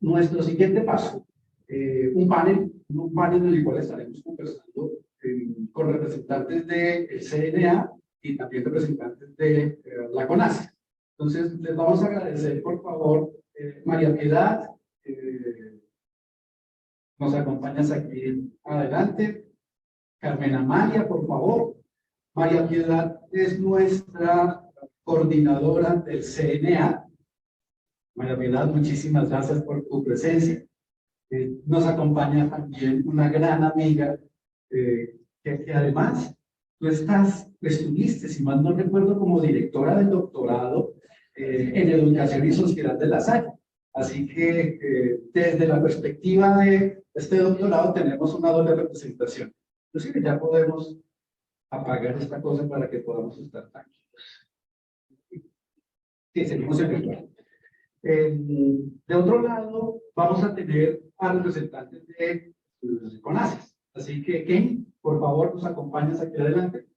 Nuestro siguiente paso, un panel en el cual estaremos conversando con representantes del CNA y también representantes de la CONACYT. Entonces, les vamos a agradecer, por favor, María Piedad, nos acompañas aquí adelante. Carmen Amalia, por favor. María Piedad es nuestra coordinadora del CNA. María Piedad, muchísimas gracias por tu presencia. Nos acompaña también una gran amiga que además tú estuviste, si mal no recuerdo, como directora del doctorado en Educación y Sociedad de La Salle. Así que desde la perspectiva de este doctorado tenemos una doble representación. Inclusive ya podemos apagar esta cosa para que podamos estar tranquilos. Sí, seguimos en virtual. De otro lado, vamos a tener a representantes de CONACYT. Así que, Kenny, por favor, nos acompañas aquí adelante.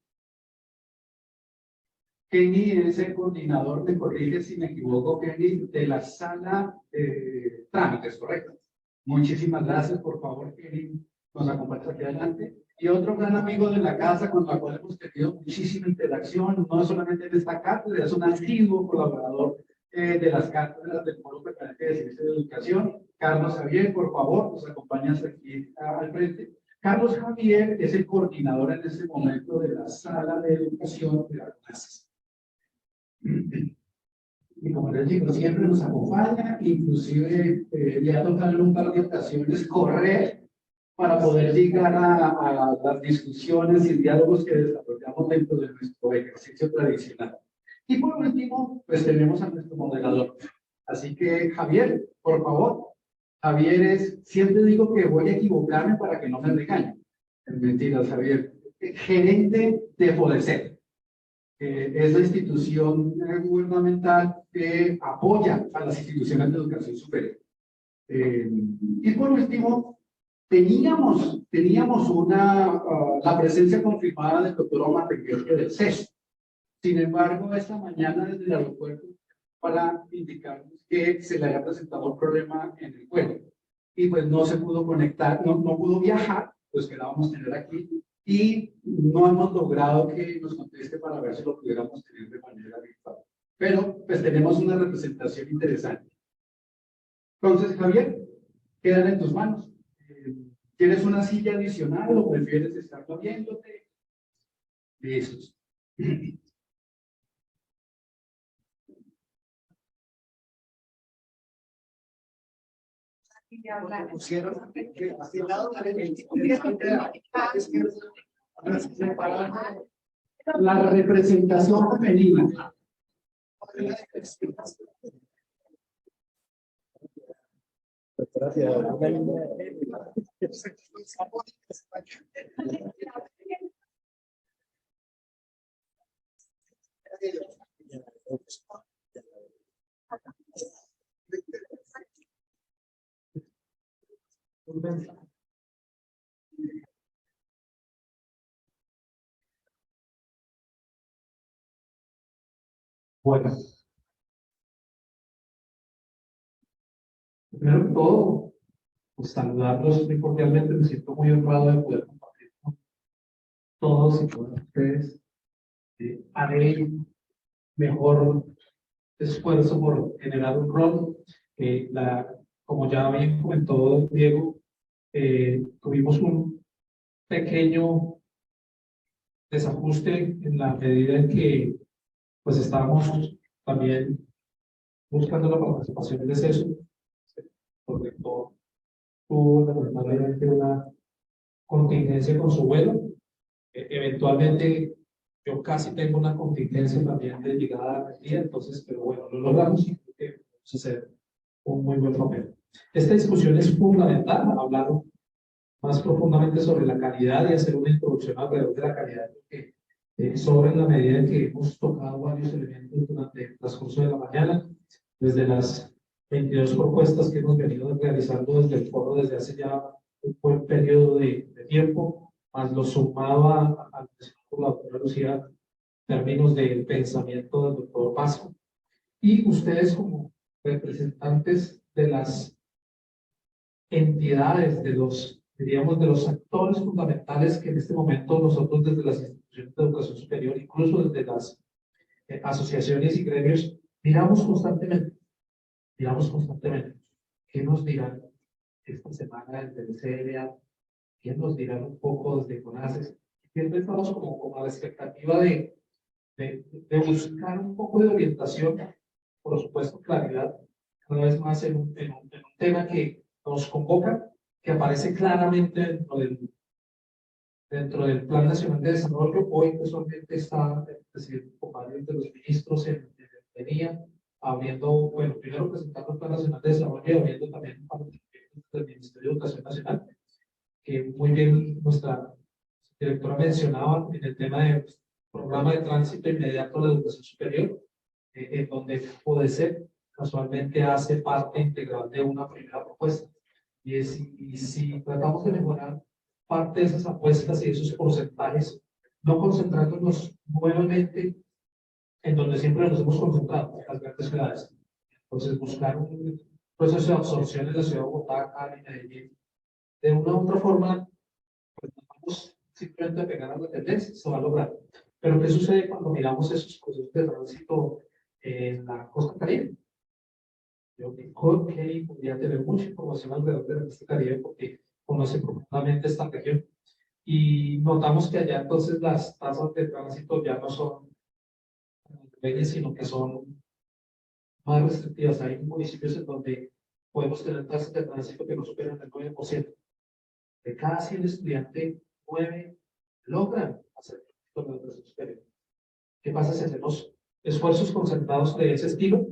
Kenny es el coordinador, me corrige si me equivoco, Kenny, de la sala de trámites, ¿correcto? Muchísimas gracias, por favor, Kenny, nos acompañas aquí adelante. Y otro gran amigo de la casa con la cual hemos tenido muchísima interacción, no solamente en esta cátedra, es un antiguo colaborador de las cátedras del Foro Permanente de Ciencia de Educación. Carlos Javier, por favor, nos acompañas aquí al frente. Carlos Javier es el coordinador en este momento de la sala de educación de las clases. Y como les digo, siempre nos acompaña, inclusive le ha tocado en un par de ocasiones correr para poder llegar a las discusiones y diálogos que desarrollamos dentro de nuestro ejercicio tradicional. Y por último, pues tenemos a nuestro moderador. Así que, Javier, por favor. Javier es, siempre digo que voy a equivocarme para que no me regañen. Mentiras, Javier. Gerente de FODECET. Es la institución gubernamental que apoya a las instituciones de educación superior. Y por último, teníamos la presencia confirmada del doctor Omar Requioque del CES. Sin embargo, esta mañana desde el aeropuerto para indicarnos que se le había presentado un problema en el vuelo y pues no se pudo conectar, no pudo viajar, pues quedábamos tener aquí y no hemos logrado que nos conteste para ver si lo pudiéramos tener de manera virtual. Pero pues tenemos una representación interesante. Entonces, Javier, quedan en tus manos. ¿Tienes una silla adicional o prefieres estar moviéndote? Listos. La representación femenina. Bueno, primero que todo, pues saludarlos muy cordialmente, me siento muy honrado de poder compartir con todos y todas ustedes. Haré el mejor esfuerzo por generar un rol. Como ya bien comentó Diego, tuvimos un pequeño desajuste en la medida en que pues estábamos también buscando la participación de CESU, porque tuvo lamentablemente una contingencia con su vuelo. Eventualmente yo casi tengo una contingencia también de llegada al día, entonces, pero bueno, lo logramos y creo que vamos a hacer un muy buen papel. Esta discusión es fundamental, hablar más profundamente sobre la calidad y hacer una introducción alrededor de la calidad, porque sobre en la medida en que hemos tocado varios elementos durante el transcurso de la mañana, desde las 22 propuestas que hemos venido realizando desde el foro desde hace ya un buen periodo de tiempo, más lo sumaba al por la doctora Lucía en términos del pensamiento del doctor Pasco. Y ustedes como representantes de las entidades, diríamos, de los actores fundamentales que en este momento nosotros desde las instituciones de educación superior, incluso desde las asociaciones y gremios, miramos constantemente, ¿qué nos dirán esta semana desde el CLA? ¿Qué nos dirán un poco desde CONACES? Siempre estamos como a la expectativa de buscar un poco de orientación, por supuesto claridad, cada vez más en un tema que nos convoca, que aparece claramente dentro del Plan Nacional de Desarrollo. Hoy casualmente está el presidente con varios de los ministros en venía abriendo, bueno, primero presentando el Plan Nacional de Desarrollo y abriendo también para del Ministerio de Educación Nacional, que muy bien nuestra directora mencionaba en el tema de programa de tránsito inmediato a la educación superior, en donde PODECEP casualmente hace parte integral de una primera propuesta. Y si tratamos de mejorar parte de esas apuestas y esos porcentajes, no concentrándonos nuevamente en donde siempre nos hemos concentrado, en las grandes ciudades. Entonces, buscar un proceso de absorción en la ciudad de Bogotá, Cali, Medellín, de una u otra forma, pues vamos simplemente a pegar a la tendencia, se va a lograr. Pero ¿qué sucede cuando miramos esos procesos de tránsito en la costa caribe? Yo creo que podría tener mucha información alrededor de la costa caribe porque conoce profundamente esta región. Y notamos que allá entonces las tasas de tránsito ya no son pequeñas, sino que son más restrictivas. Hay municipios en donde podemos tener tasas de tránsito que no superan el 9%. De cada 100 estudiantes, 9 logran hacer la educación superior. ¿Qué pasa si hacemos esfuerzos concentrados de ese estilo?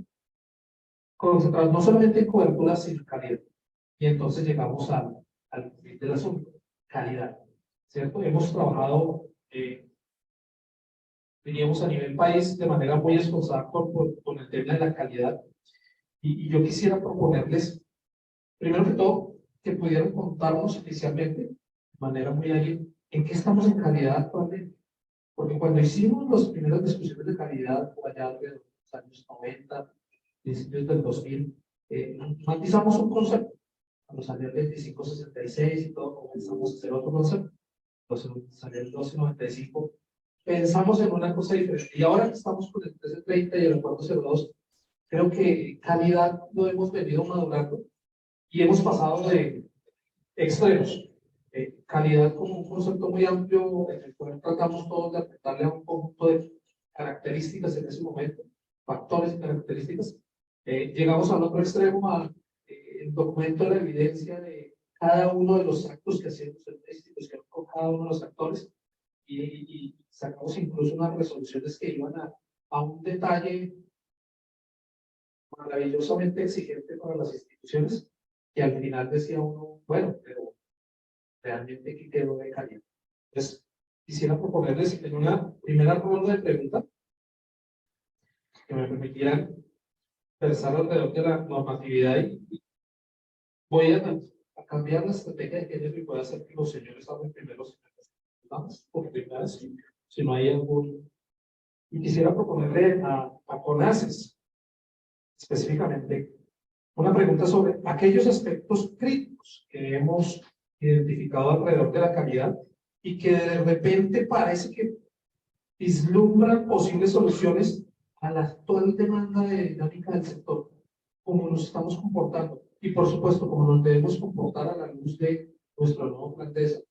Concentrados no solamente en cobertura, sino en calidad. Y entonces llegamos al fin del asunto, calidad. ¿Cierto? Hemos trabajado, diríamos, a nivel país de manera muy esforzada con el tema de la calidad. Y yo quisiera proponerles, primero que todo, que pudieran contarnos inicialmente, de manera muy ágil, en qué estamos en calidad actualmente. Porque cuando hicimos las primeras discusiones de calidad, por allá de los años 90, principios del 2000, matizamos un concepto. Cuando salió el 2566 y todo, comenzamos a hacer otro concepto. Entonces salió el 1295. Pensamos en una cosa diferente. Y ahora que estamos con el 1330 y el acuerdo 02, creo que calidad lo hemos venido madurando y hemos pasado de extremos. Calidad como un concepto muy amplio en el cual tratamos todos de apuntarle a un conjunto de características en ese momento, factores y características. Llegamos al otro extremo, el documento de la evidencia de cada uno de los actos que hacemos en la institución con cada uno de los actores y sacamos incluso unas resoluciones que iban a un detalle maravillosamente exigente para las instituciones, que al final decía uno, bueno, pero realmente ¿qué quedó de calidad? Entonces, quisiera proponerles en una primera ronda de preguntas que me permitieran pensar alrededor de la normatividad y voy a cambiar la estrategia de género y puede hacer que los señores hablen primero, por primera vez, si no hay algún. Y quisiera proponerle a CONACES específicamente una pregunta sobre aquellos aspectos críticos que hemos identificado alrededor de la calidad y que de repente parece que vislumbran posibles soluciones a la actual demanda de dinámica del sector, cómo nos estamos comportando y por supuesto cómo nos debemos comportar a la luz de nuestro nuevo plan de desarrollo.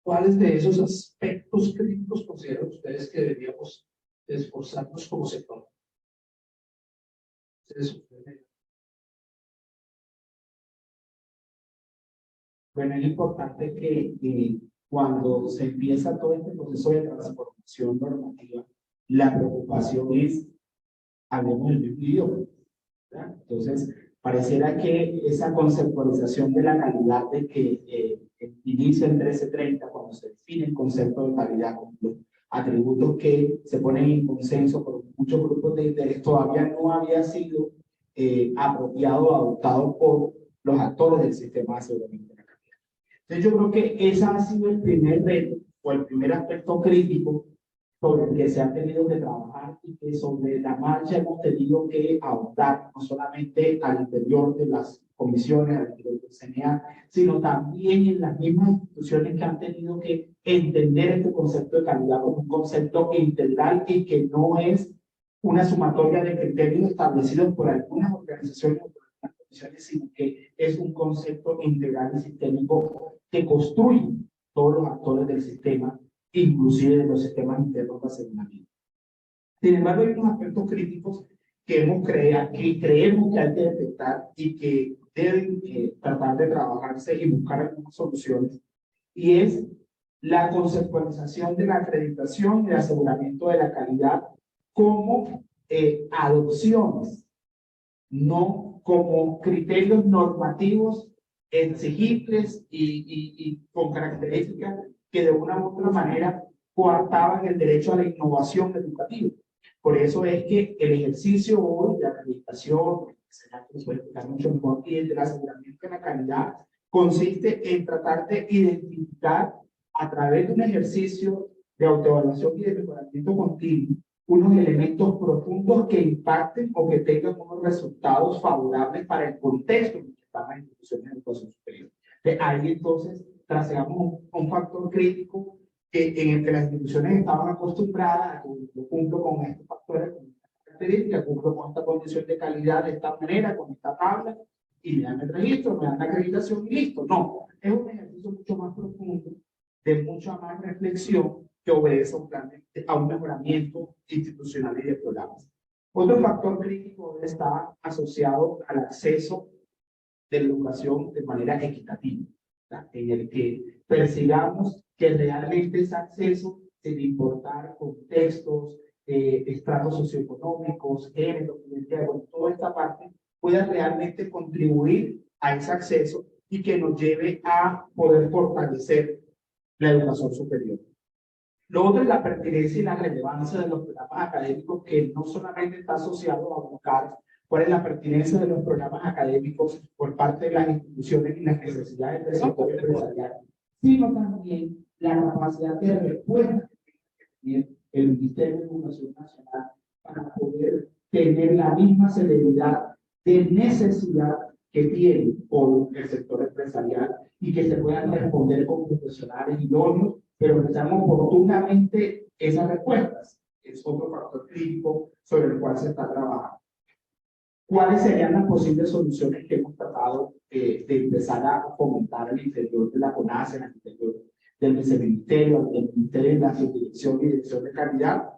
¿Cuáles de esos aspectos críticos consideran ustedes que deberíamos esforzarnos como sector? Bueno, es importante que cuando se empieza todo este proceso de transformación normativa, la preocupación es, hablemos del mismo idioma, ¿verdad? Entonces, pareciera que esa conceptualización de la calidad de que inicia el 1330, cuando se define el concepto de calidad como los atributos que se ponen en consenso por muchos grupos de interés, todavía no había sido apropiado o adoptado por los actores del sistema de aseguramiento. Entonces yo creo que ese ha sido el primer reto o el primer aspecto crítico sobre el que se ha tenido que trabajar y que sobre la marcha hemos tenido que ahondar no solamente al interior de las comisiones, al interior de el CNA, sino también en las mismas instituciones que han tenido que entender este concepto de calidad como un concepto integral y que no es una sumatoria de criterios establecidos por algunas organizaciones o por algunas comisiones, sino que es un concepto integral y sistémico que construye todos los actores del sistema, inclusive de los sistemas internos de aseguramiento. Sin embargo, hay unos aspectos críticos que creemos que hay que detectar y que deben tratar de trabajarse y buscar algunas soluciones, y es la conceptualización de la acreditación y el aseguramiento de la calidad como adopciones, no como criterios normativos exigibles y con características que de una u otra manera coartaban el derecho a la innovación educativa. Por eso es que el ejercicio hoy de acreditación, que se puede explicar mucho mejor, y el del aseguramiento de la calidad, consiste en tratar de identificar a través de un ejercicio de autoevaluación y de mejoramiento continuo unos elementos profundos que impacten o que tengan unos resultados favorables para el contexto en el que están las instituciones de educación superior. Ahí entonces trasegamos un factor crítico en el que las instituciones estaban acostumbradas a que yo cumplo con estos factores, con estas características, cumplo con esta condición de calidad de esta manera, con esta tabla, y me dan el registro, me dan la acreditación y listo. No, es un ejercicio mucho más profundo, de mucha más reflexión, que obedece a un mejoramiento institucional y de programas. Otro factor crítico está asociado al acceso de la educación de manera equitativa, en el que persigamos que realmente ese acceso, sin importar contextos, estratos socioeconómicos, género, toda esta parte, pueda realmente contribuir a ese acceso y que nos lleve a poder fortalecer la educación superior. Lo otro es la pertinencia y la relevancia de los programas académicos, que no solamente está asociado a buscar cuál es la pertinencia de los programas académicos por parte de las instituciones y las necesidades del sector empresarial, sino también la capacidad de respuesta que tiene el Ministerio de Educación Nacional para poder tener la misma celeridad de necesidad que tiene por el sector empresarial y que se puedan responder con profesionales idóneos, pero que sean oportunamente esas respuestas. Es otro factor crítico sobre el cual se está trabajando. ¿Cuáles serían las posibles soluciones que hemos tratado de empezar a fomentar al interior de la CONACE, al interior del viceministerio, del Ministerio de la Subdirección y Dirección de Calidad?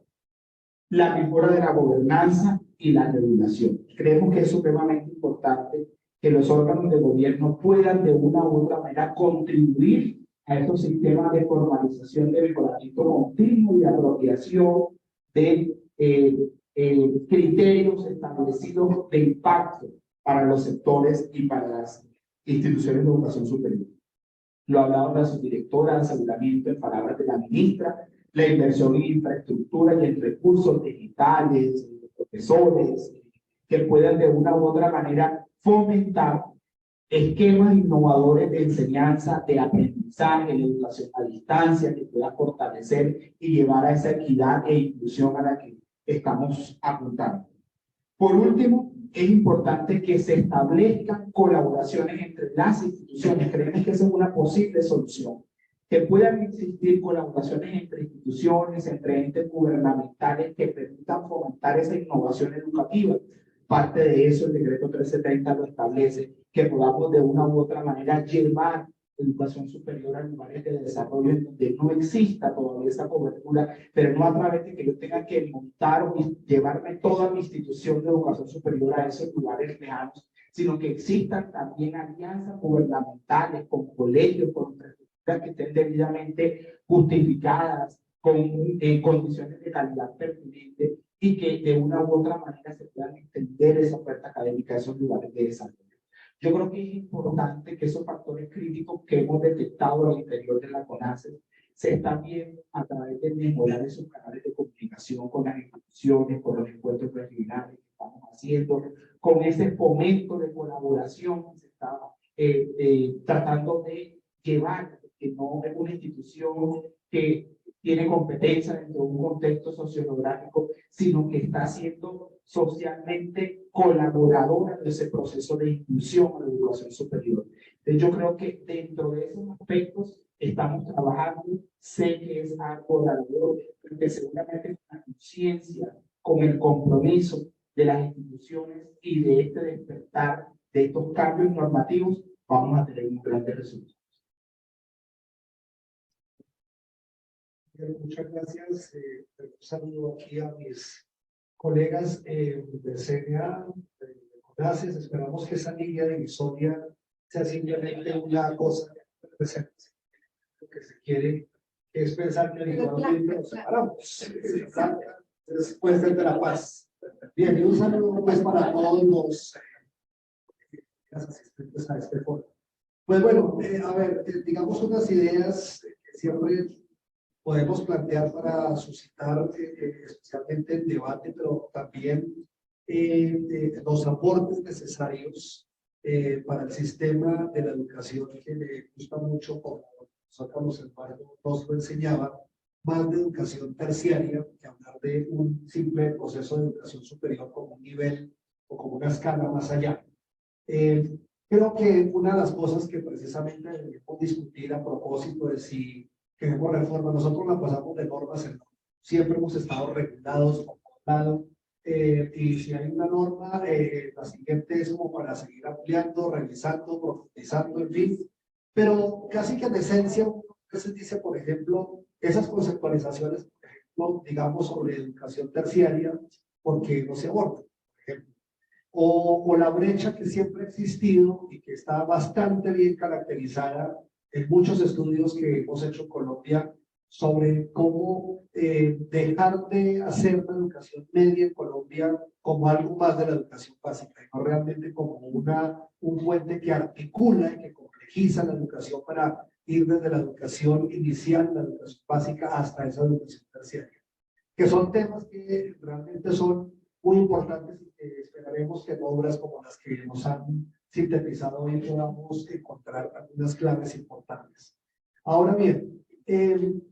La mejora de la gobernanza y la regulación. Creemos que es supremamente importante que los órganos de gobierno puedan de una u otra manera contribuir a estos sistemas de formalización, de mejoramiento continuo y de apropiación de criterios establecidos de impacto para los sectores y para las instituciones de educación superior. Lo hablaba la subdirectora de aseguramiento en palabras de la ministra, la inversión en infraestructura y en recursos digitales, profesores, que puedan de una u otra manera fomentar esquemas innovadores de enseñanza, de aprendizaje, de educación a distancia, que pueda fortalecer y llevar a esa equidad e inclusión a la que estamos apuntando. Por último, es importante que se establezcan colaboraciones entre las instituciones. Creemos que esa es una posible solución. Que puedan existir colaboraciones entre instituciones, entre entes gubernamentales que permitan fomentar esa innovación educativa. Parte de eso el decreto 1330 lo establece, que podamos de una u otra manera llevar educación superior a lugares de desarrollo en donde no exista todavía esa cobertura, pero no a través de que yo tenga que montar o llevarme toda mi institución de educación superior a esos lugares lejanos, sino que existan también alianzas gubernamentales con colegios, con infraestructuras que estén debidamente justificadas, con condiciones de calidad pertinente y que de una u otra manera se puedan extender esa oferta académica a esos lugares de desarrollo. Yo creo que es importante que esos factores críticos que hemos detectado al interior de la CONACE se están viendo a través de mejorar esos canales de comunicación con las instituciones, con los encuentros regionales que estamos haciendo, con ese fomento de colaboración que se está tratando de llevar, que no es una institución que tiene competencia dentro de un contexto sociológico, sino que está siendo socialmente colaboradora de ese proceso de inclusión a la educación superior. Entonces, yo creo que dentro de esos aspectos estamos trabajando. Sé que es algo largo, que seguramente con la conciencia, con el compromiso de las instituciones y de este despertar de estos cambios normativos, vamos a tener un gran resultado. Muchas gracias. Un saludo aquí a mis colegas de CNA. Gracias. Esperamos que esa línea divisoria sea simplemente una cosa que represente. Lo que se quiere es pensar que habitualmente nos separamos. Entonces, puede ser de la paz. Bien, y un saludo pues para todos los asistentes a este foro. Pues bueno, a ver, digamos unas ideas que siempre podemos plantear para suscitar especialmente el debate, pero también los aportes necesarios para el sistema de la educación, que me gusta mucho, como nosotros nos lo enseñaba, más de educación terciaria que hablar de un simple proceso de educación superior como un nivel o como una escala más allá. Creo que una de las cosas que precisamente debemos discutir a propósito de si queremos reforma, nosotros la pasamos de normas en normas. Siempre hemos estado regulados, controlados, y si hay una norma, la siguiente es como para seguir ampliando, revisando, profundizando, en fin. Pero casi que en esencia, uno a veces dice, por ejemplo, esas conceptualizaciones, por ejemplo, digamos, sobre educación terciaria, porque no se aborda, por ejemplo. O la brecha que siempre ha existido y que está bastante bien caracterizada en muchos estudios que hemos hecho en Colombia sobre cómo dejar de hacer la educación media en Colombia como algo más de la educación básica, y no realmente como un puente que articula y que complejiza la educación para ir desde la educación inicial, la educación básica, hasta esa educación terciaria, que son temas que realmente son muy importantes y que esperaremos que en obras como las que nos han sintetizado hoy podamos encontrar algunas claves importantes. Ahora bien,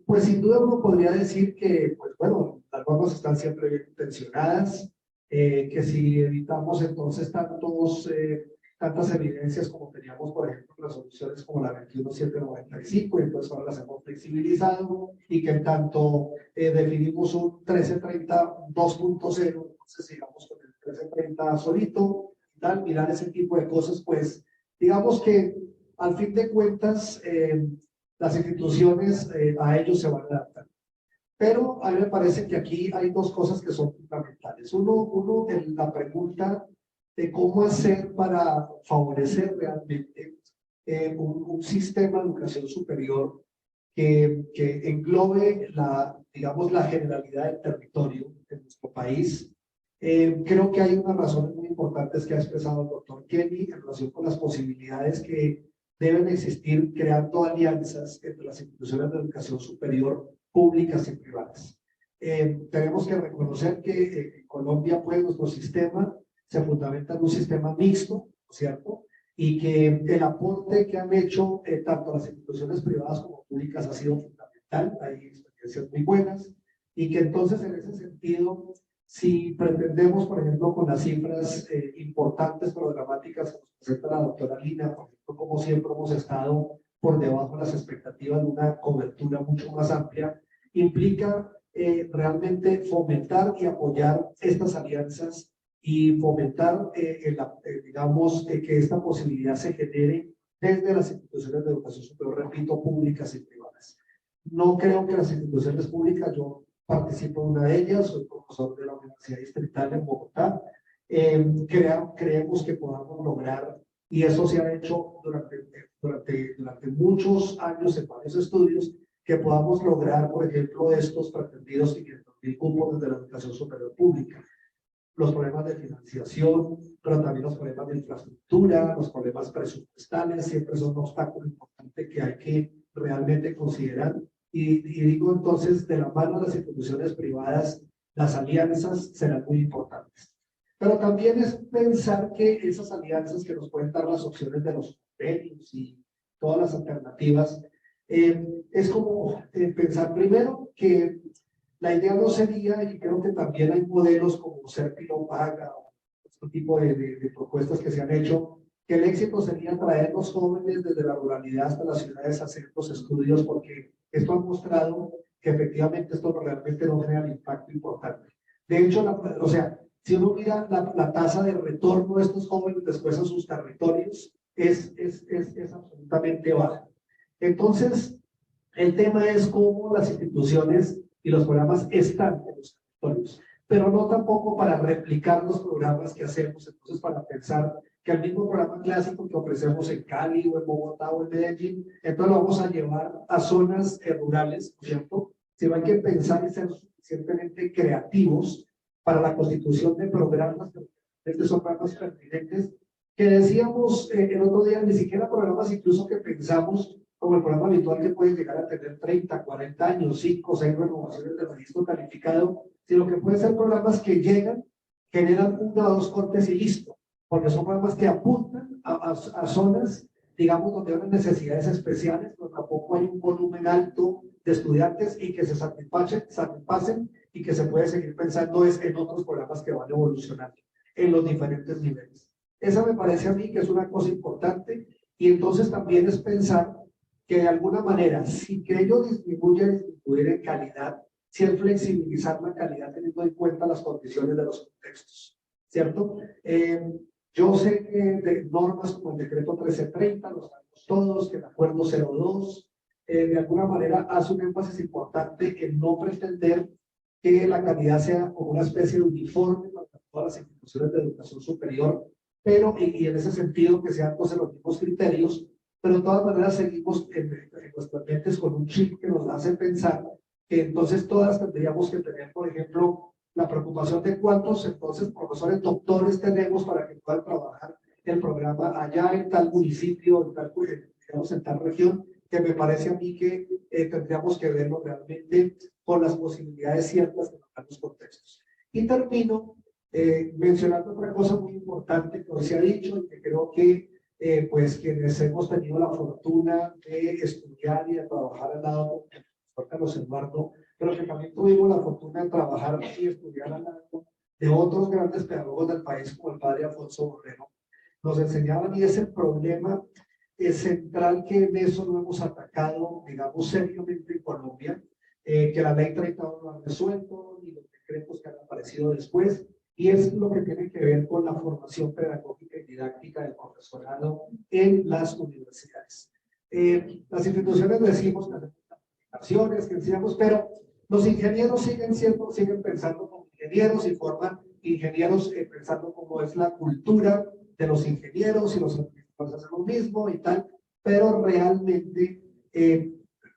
pues sin duda uno podría decir que, pues bueno, las normas están siempre bien intencionadas, que si evitamos entonces tantas evidencias como teníamos, por ejemplo, en resoluciones como la 21795, y entonces ahora las hemos flexibilizado, y que en tanto definimos un 1330 2.0, entonces sigamos con el 1330 solito, tal, mirar ese tipo de cosas, pues digamos que al fin de cuentas las instituciones a ellos se van a adaptar. Pero a mí me parece que aquí hay dos cosas que son fundamentales. Uno en la pregunta de cómo hacer para favorecer realmente un sistema de educación superior que englobe digamos, la generalidad del territorio de nuestro país. Creo que hay unas razones muy importantes que ha expresado el doctor Kenny en relación con las posibilidades que deben existir creando alianzas entre las instituciones de educación superior públicas y privadas. Tenemos que reconocer que en Colombia, pues, nuestro sistema se fundamenta en un sistema mixto, ¿no es cierto? Y que el aporte que han hecho tanto las instituciones privadas como públicas ha sido fundamental. Hay experiencias muy buenas, y que entonces en ese sentido, si pretendemos, por ejemplo, con las cifras importantes programáticas que nos presenta la doctora Lina, por ejemplo, como siempre hemos estado por debajo de las expectativas de una cobertura mucho más amplia, implica realmente fomentar y apoyar estas alianzas y fomentar, digamos, que esta posibilidad se genere desde las instituciones de educación superior, repito, públicas y privadas. No creo que las instituciones públicas, yo participo en una de ellas, soy profesor de la Universidad Distrital en Bogotá, creemos que podamos lograr, y eso se ha hecho durante muchos años en varios estudios, que podamos lograr, por ejemplo, estos pretendidos 500.000 cupos desde la educación superior pública. Los problemas de financiación, pero también los problemas de infraestructura, los problemas presupuestales, siempre son un obstáculo importante que hay que realmente considerar. Y digo entonces, de la mano de las instituciones privadas, las alianzas serán muy importantes. Pero también es pensar que esas alianzas que nos pueden dar las opciones de los convenios y todas las alternativas, es como pensar primero que la idea no sería, y creo que también hay modelos como Serpilo Paga o otro tipo de propuestas que se han hecho, que el éxito sería traer los jóvenes desde la ruralidad hasta las ciudades a hacer los estudios, porque esto ha mostrado que efectivamente esto realmente no genera un impacto importante. De hecho, o sea, si uno mira la tasa de retorno de estos jóvenes después a sus territorios, es absolutamente baja. Entonces, el tema es cómo las instituciones y los programas están en los territorios, pero no tampoco para replicar los programas que hacemos. Entonces, para pensar que el mismo programa clásico que ofrecemos en Cali o en Bogotá o en Medellín, entonces lo vamos a llevar a zonas rurales, ¿cierto? Si hay que pensar y ser suficientemente creativos para la constitución de programas, que son programas pertinentes, que decíamos el otro día, ni siquiera programas incluso que pensamos como el programa habitual que puede llegar a tener 30, 40 años, 5 o 6 renovaciones de registro calificado, sino que pueden ser programas que llegan, generan 1 o 2 cortes y listo, porque son programas que apuntan a zonas, digamos, donde hay necesidades especiales, donde tampoco hay un volumen alto de estudiantes y que se satisfacen y que se puede seguir pensando en otros programas que van evolucionando en los diferentes niveles. Esa me parece a mí que es una cosa importante, y entonces también es pensar que de alguna manera, si que ello disminuir en calidad, si es flexibilizar la calidad teniendo en cuenta las condiciones de los contextos, ¿cierto? Yo sé que de normas como el decreto 1330, los sabemos todos, que el acuerdo 02, de alguna manera hace un énfasis importante en no pretender que la calidad sea como una especie de uniforme para todas las instituciones de educación superior, pero y en ese sentido que sean entonces los mismos criterios, pero de todas maneras seguimos en nuestras mentes con un chip que nos hace pensar que entonces todas tendríamos que tener, por ejemplo, la preocupación de cuántos entonces profesores doctores tenemos para que puedan trabajar el programa allá en tal municipio, en tal, digamos, en tal región, que me parece a mí que tendríamos que verlo realmente con las posibilidades ciertas de los contextos. Y termino mencionando otra cosa muy importante que hoy se ha dicho y que creo que pues quienes hemos tenido la fortuna de estudiar y de trabajar al lado del profesor Carlos Eduardo, pero que también tuvimos la fortuna de trabajar y estudiar al lado de otros grandes pedagogos del país como el padre Alfonso Borrero, nos enseñaban, y es el problema central que en eso no hemos atacado, digamos, seriamente en Colombia, que la ley 31 no ha resuelto, ni los decretos que han aparecido después, y es lo que tiene que ver con la formación pedagógica y didáctica del profesorado en las universidades. Las instituciones decimos que hacemos aplicaciones, que decíamos, pero los ingenieros siguen pensando como ingenieros y forman ingenieros pensando cómo es la cultura de los ingenieros, y los administradores hacen lo mismo y tal, pero realmente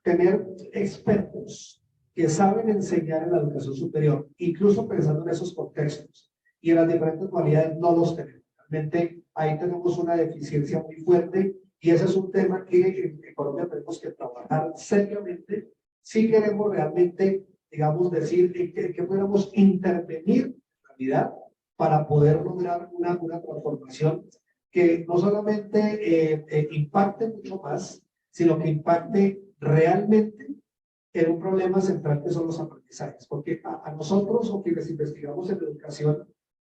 tener expertos que saben enseñar en la educación superior, incluso pensando en esos contextos y en las diferentes modalidades, no los tenemos. Realmente ahí tenemos una deficiencia muy fuerte, y ese es un tema que en Colombia tenemos que trabajar seriamente si queremos realmente, digamos, decir que podemos intervenir en realidad para poder lograr una transformación que no solamente impacte mucho más, sino que impacte realmente en un problema central que son los aprendizajes. Porque a nosotros, o quienes investigamos en educación,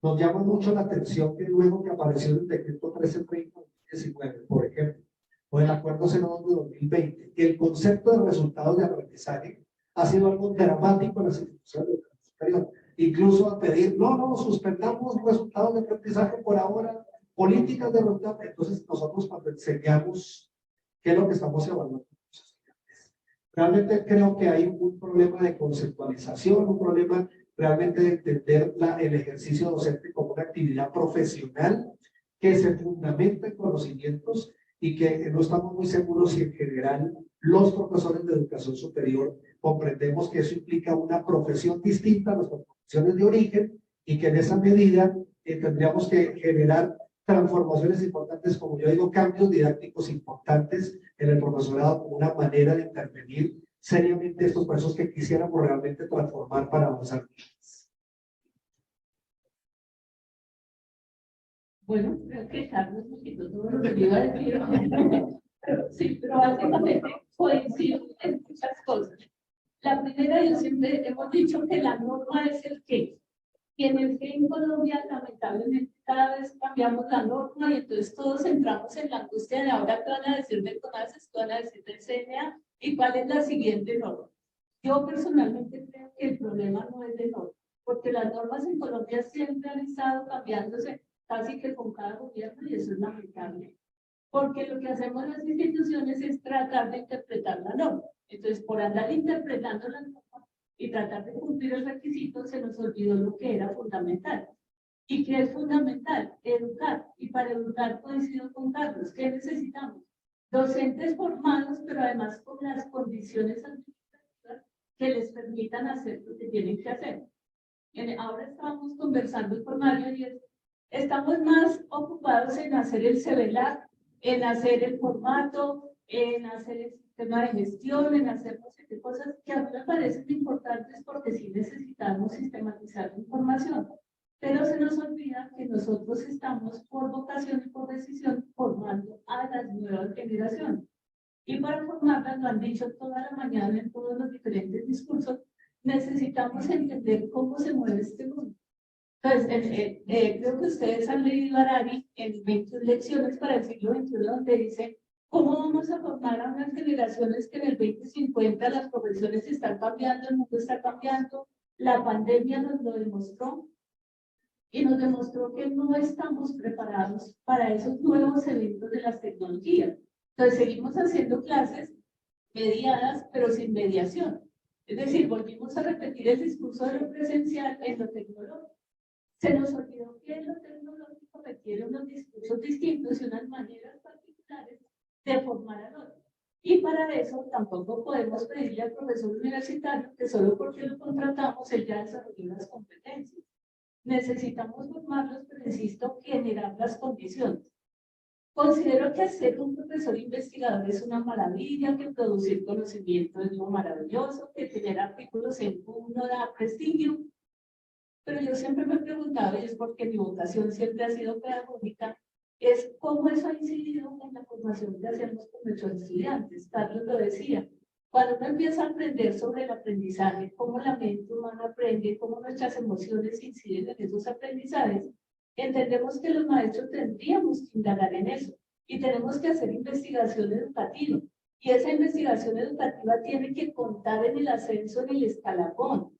nos llama mucho la atención que luego que apareció el decreto 1330 de 2019, por ejemplo, o el acuerdo 02 de 2020, el concepto de resultados de aprendizaje ha sido algo dramático en las instituciones de educación superior. Incluso a pedir, no, suspendamos resultados de aprendizaje por ahora, políticas de resultados. Entonces nosotros cuando enseñamos qué es lo que estamos evaluando, realmente creo que hay un problema de conceptualización, un problema realmente de entender el ejercicio docente como una actividad profesional que se fundamenta en conocimientos, y que no estamos muy seguros si en general los profesores de educación superior comprendemos que eso implica una profesión distinta a nuestras profesiones de origen, y que en esa medida tendríamos que generar transformaciones importantes, como yo digo, cambios didácticos importantes en el profesorado como una manera de intervenir seriamente estos procesos que quisiéramos realmente transformar para avanzar. Bueno, creo que Carlos nos quitó todo lo que iba a decir. Sí, pero básicamente coincido en muchas cosas. La primera, yo siempre hemos dicho que la norma es el qué. y en el que en Colombia lamentablemente cada vez cambiamos la norma y entonces todos entramos en la angustia de ahora qué van a decir del CONACYT, qué van a decir del CNA y cuál es la siguiente norma. Yo personalmente creo que el problema no es de norma, porque las normas en Colombia siempre han estado cambiándose casi que con cada gobierno y eso es lamentable. Porque lo que hacemos las instituciones es tratar de interpretar la norma. Entonces, por andar interpretando la norma y tratar de cumplir el requisito, se nos olvidó lo que era fundamental. ¿Y qué es fundamental? Educar. Y para educar coincido con Carlos. ¿Qué necesitamos? Docentes formados, pero además con las condiciones administrativas que les permitan hacer lo que tienen que hacer. Ahora estamos conversando con Mario y estamos más ocupados en hacer el CEVELAC, en hacer el formato, en hacer el sistema de gestión, en hacer no sé qué cosas que a mí me parecen importantes porque sí necesitamos sistematizar la información. Pero se nos olvida que nosotros estamos por vocación y por decisión formando a las nuevas generaciones. Y para formarlas, lo han dicho toda la mañana en todos los diferentes discursos, necesitamos entender cómo se mueve este mundo. Entonces, creo que ustedes han leído a Harari en 21 lecciones para el siglo XXI, donde dice cómo vamos a formar a unas generaciones que en el 2050 las profesiones están cambiando, el mundo está cambiando, la pandemia nos lo demostró y nos demostró que no estamos preparados para esos nuevos eventos de las tecnologías. Entonces, seguimos haciendo clases mediadas, pero sin mediación. Es decir, volvimos a repetir el discurso de lo presencial en lo tecnológico. Se nos olvidó que lo tecnológico requiere unos discursos distintos y unas maneras particulares de formar al otro. Y para eso tampoco podemos pedirle al profesor universitario que solo porque lo contratamos él ya desarrolló las competencias. Necesitamos formarlos, pero insisto, generar las condiciones. Considero que ser un profesor investigador es una maravilla, que producir conocimiento es lo maravilloso, que tener artículos en uno da prestigio. Pero yo siempre me he preguntado, y es porque mi vocación siempre ha sido pedagógica, es cómo eso ha incidido en la formación que hacemos con nuestros estudiantes. Carlos lo decía, cuando uno empieza a aprender sobre el aprendizaje, cómo la mente humana aprende, cómo nuestras emociones inciden en esos aprendizajes, entendemos que los maestros tendríamos que indagar en eso y tenemos que hacer investigación educativa. Y esa investigación educativa tiene que contar en el ascenso en el escalafón.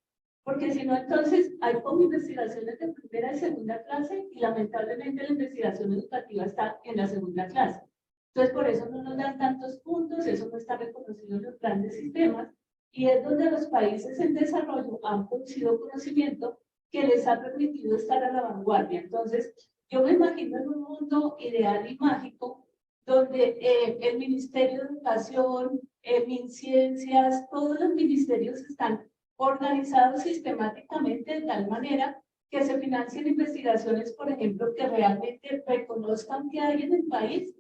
Porque si no, entonces hay como investigaciones de primera y segunda clase y lamentablemente la investigación educativa está en la segunda clase. Entonces, por eso no nos dan tantos puntos, eso no está reconocido en los grandes sistemas y es donde los países en desarrollo han producido conocimiento que les ha permitido estar a la vanguardia. Entonces, yo me imagino en un mundo ideal y mágico donde el Ministerio de Educación, MinCiencias, todos los ministerios están organizados sistemáticamente de tal manera que se financien investigaciones, por ejemplo, que realmente reconozcan que hay en el país,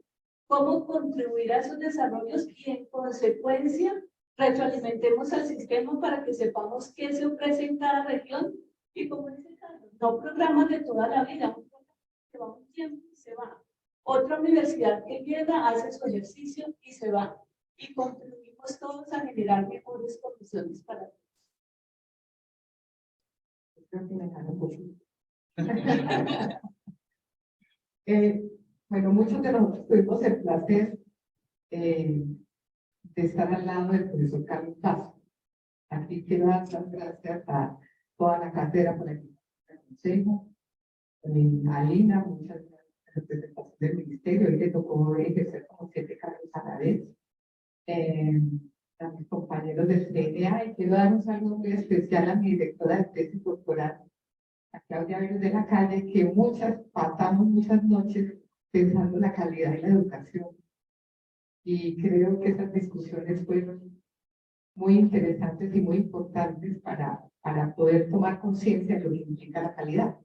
cómo contribuir a esos desarrollos y en consecuencia retroalimentemos al sistema para que sepamos qué se ofrece en cada región y como dice Carlos, no programas de toda la vida, un programa que va un tiempo y se va. Otra universidad que llega, hace su ejercicio y se va. Y contribuimos todos a generar mejores condiciones para todos. Bueno, muchos de nosotros tuvimos el placer de estar al lado del profesor Carlos Paso. Aquí quiero dar las gracias a toda la cátedra por el consejo, a Lina, muchas gracias por la representación del ministerio. Hoy le tocó ejercer como 7 cargos a la vez. A mis compañeros del CNA, y quiero dar un saludo muy especial a mi directora de tesis doctoral, a Claudia Veros de la Calle, que pasamos muchas noches pensando en la calidad de la educación. Y creo que esas discusiones fueron muy interesantes y muy importantes para poder tomar conciencia de lo que implica la calidad.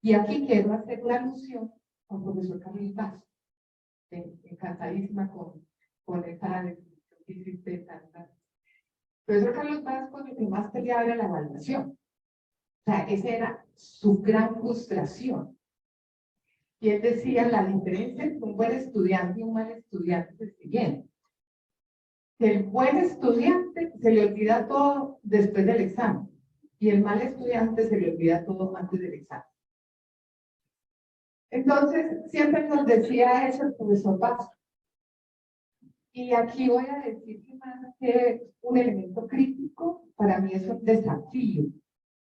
Y aquí quiero hacer una alusión al profesor Carlos Paso, encantadísima con esa descripción que hiciste de tanta. Profesor Carlos Paso, con lo que más peleaba era la evaluación. O sea, esa era su gran frustración. Y él decía, la diferencia entre un buen estudiante y un mal estudiante es el siguiente. Que el buen estudiante se le olvida todo después del examen. Y el mal estudiante se le olvida todo antes del examen. Entonces, siempre nos decía eso el profesor Vázquez. Y aquí voy a decir que más que un elemento crítico, para mí es un desafío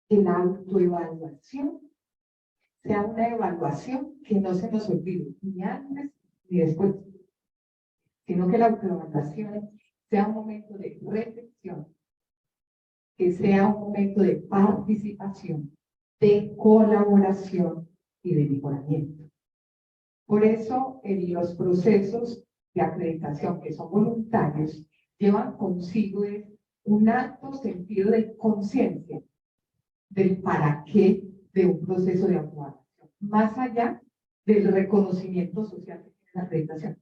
en la autoevaluación, sea una evaluación que no se nos olvide, ni antes ni después, sino que la autoevaluación sea un momento de reflexión, que sea un momento de participación, de colaboración y de mejoramiento. Por eso, en los procesos de acreditación que son voluntarios, llevan consigo un alto sentido de conciencia del para qué de un proceso de autoevaluación, más allá del reconocimiento social que tiene la acreditación.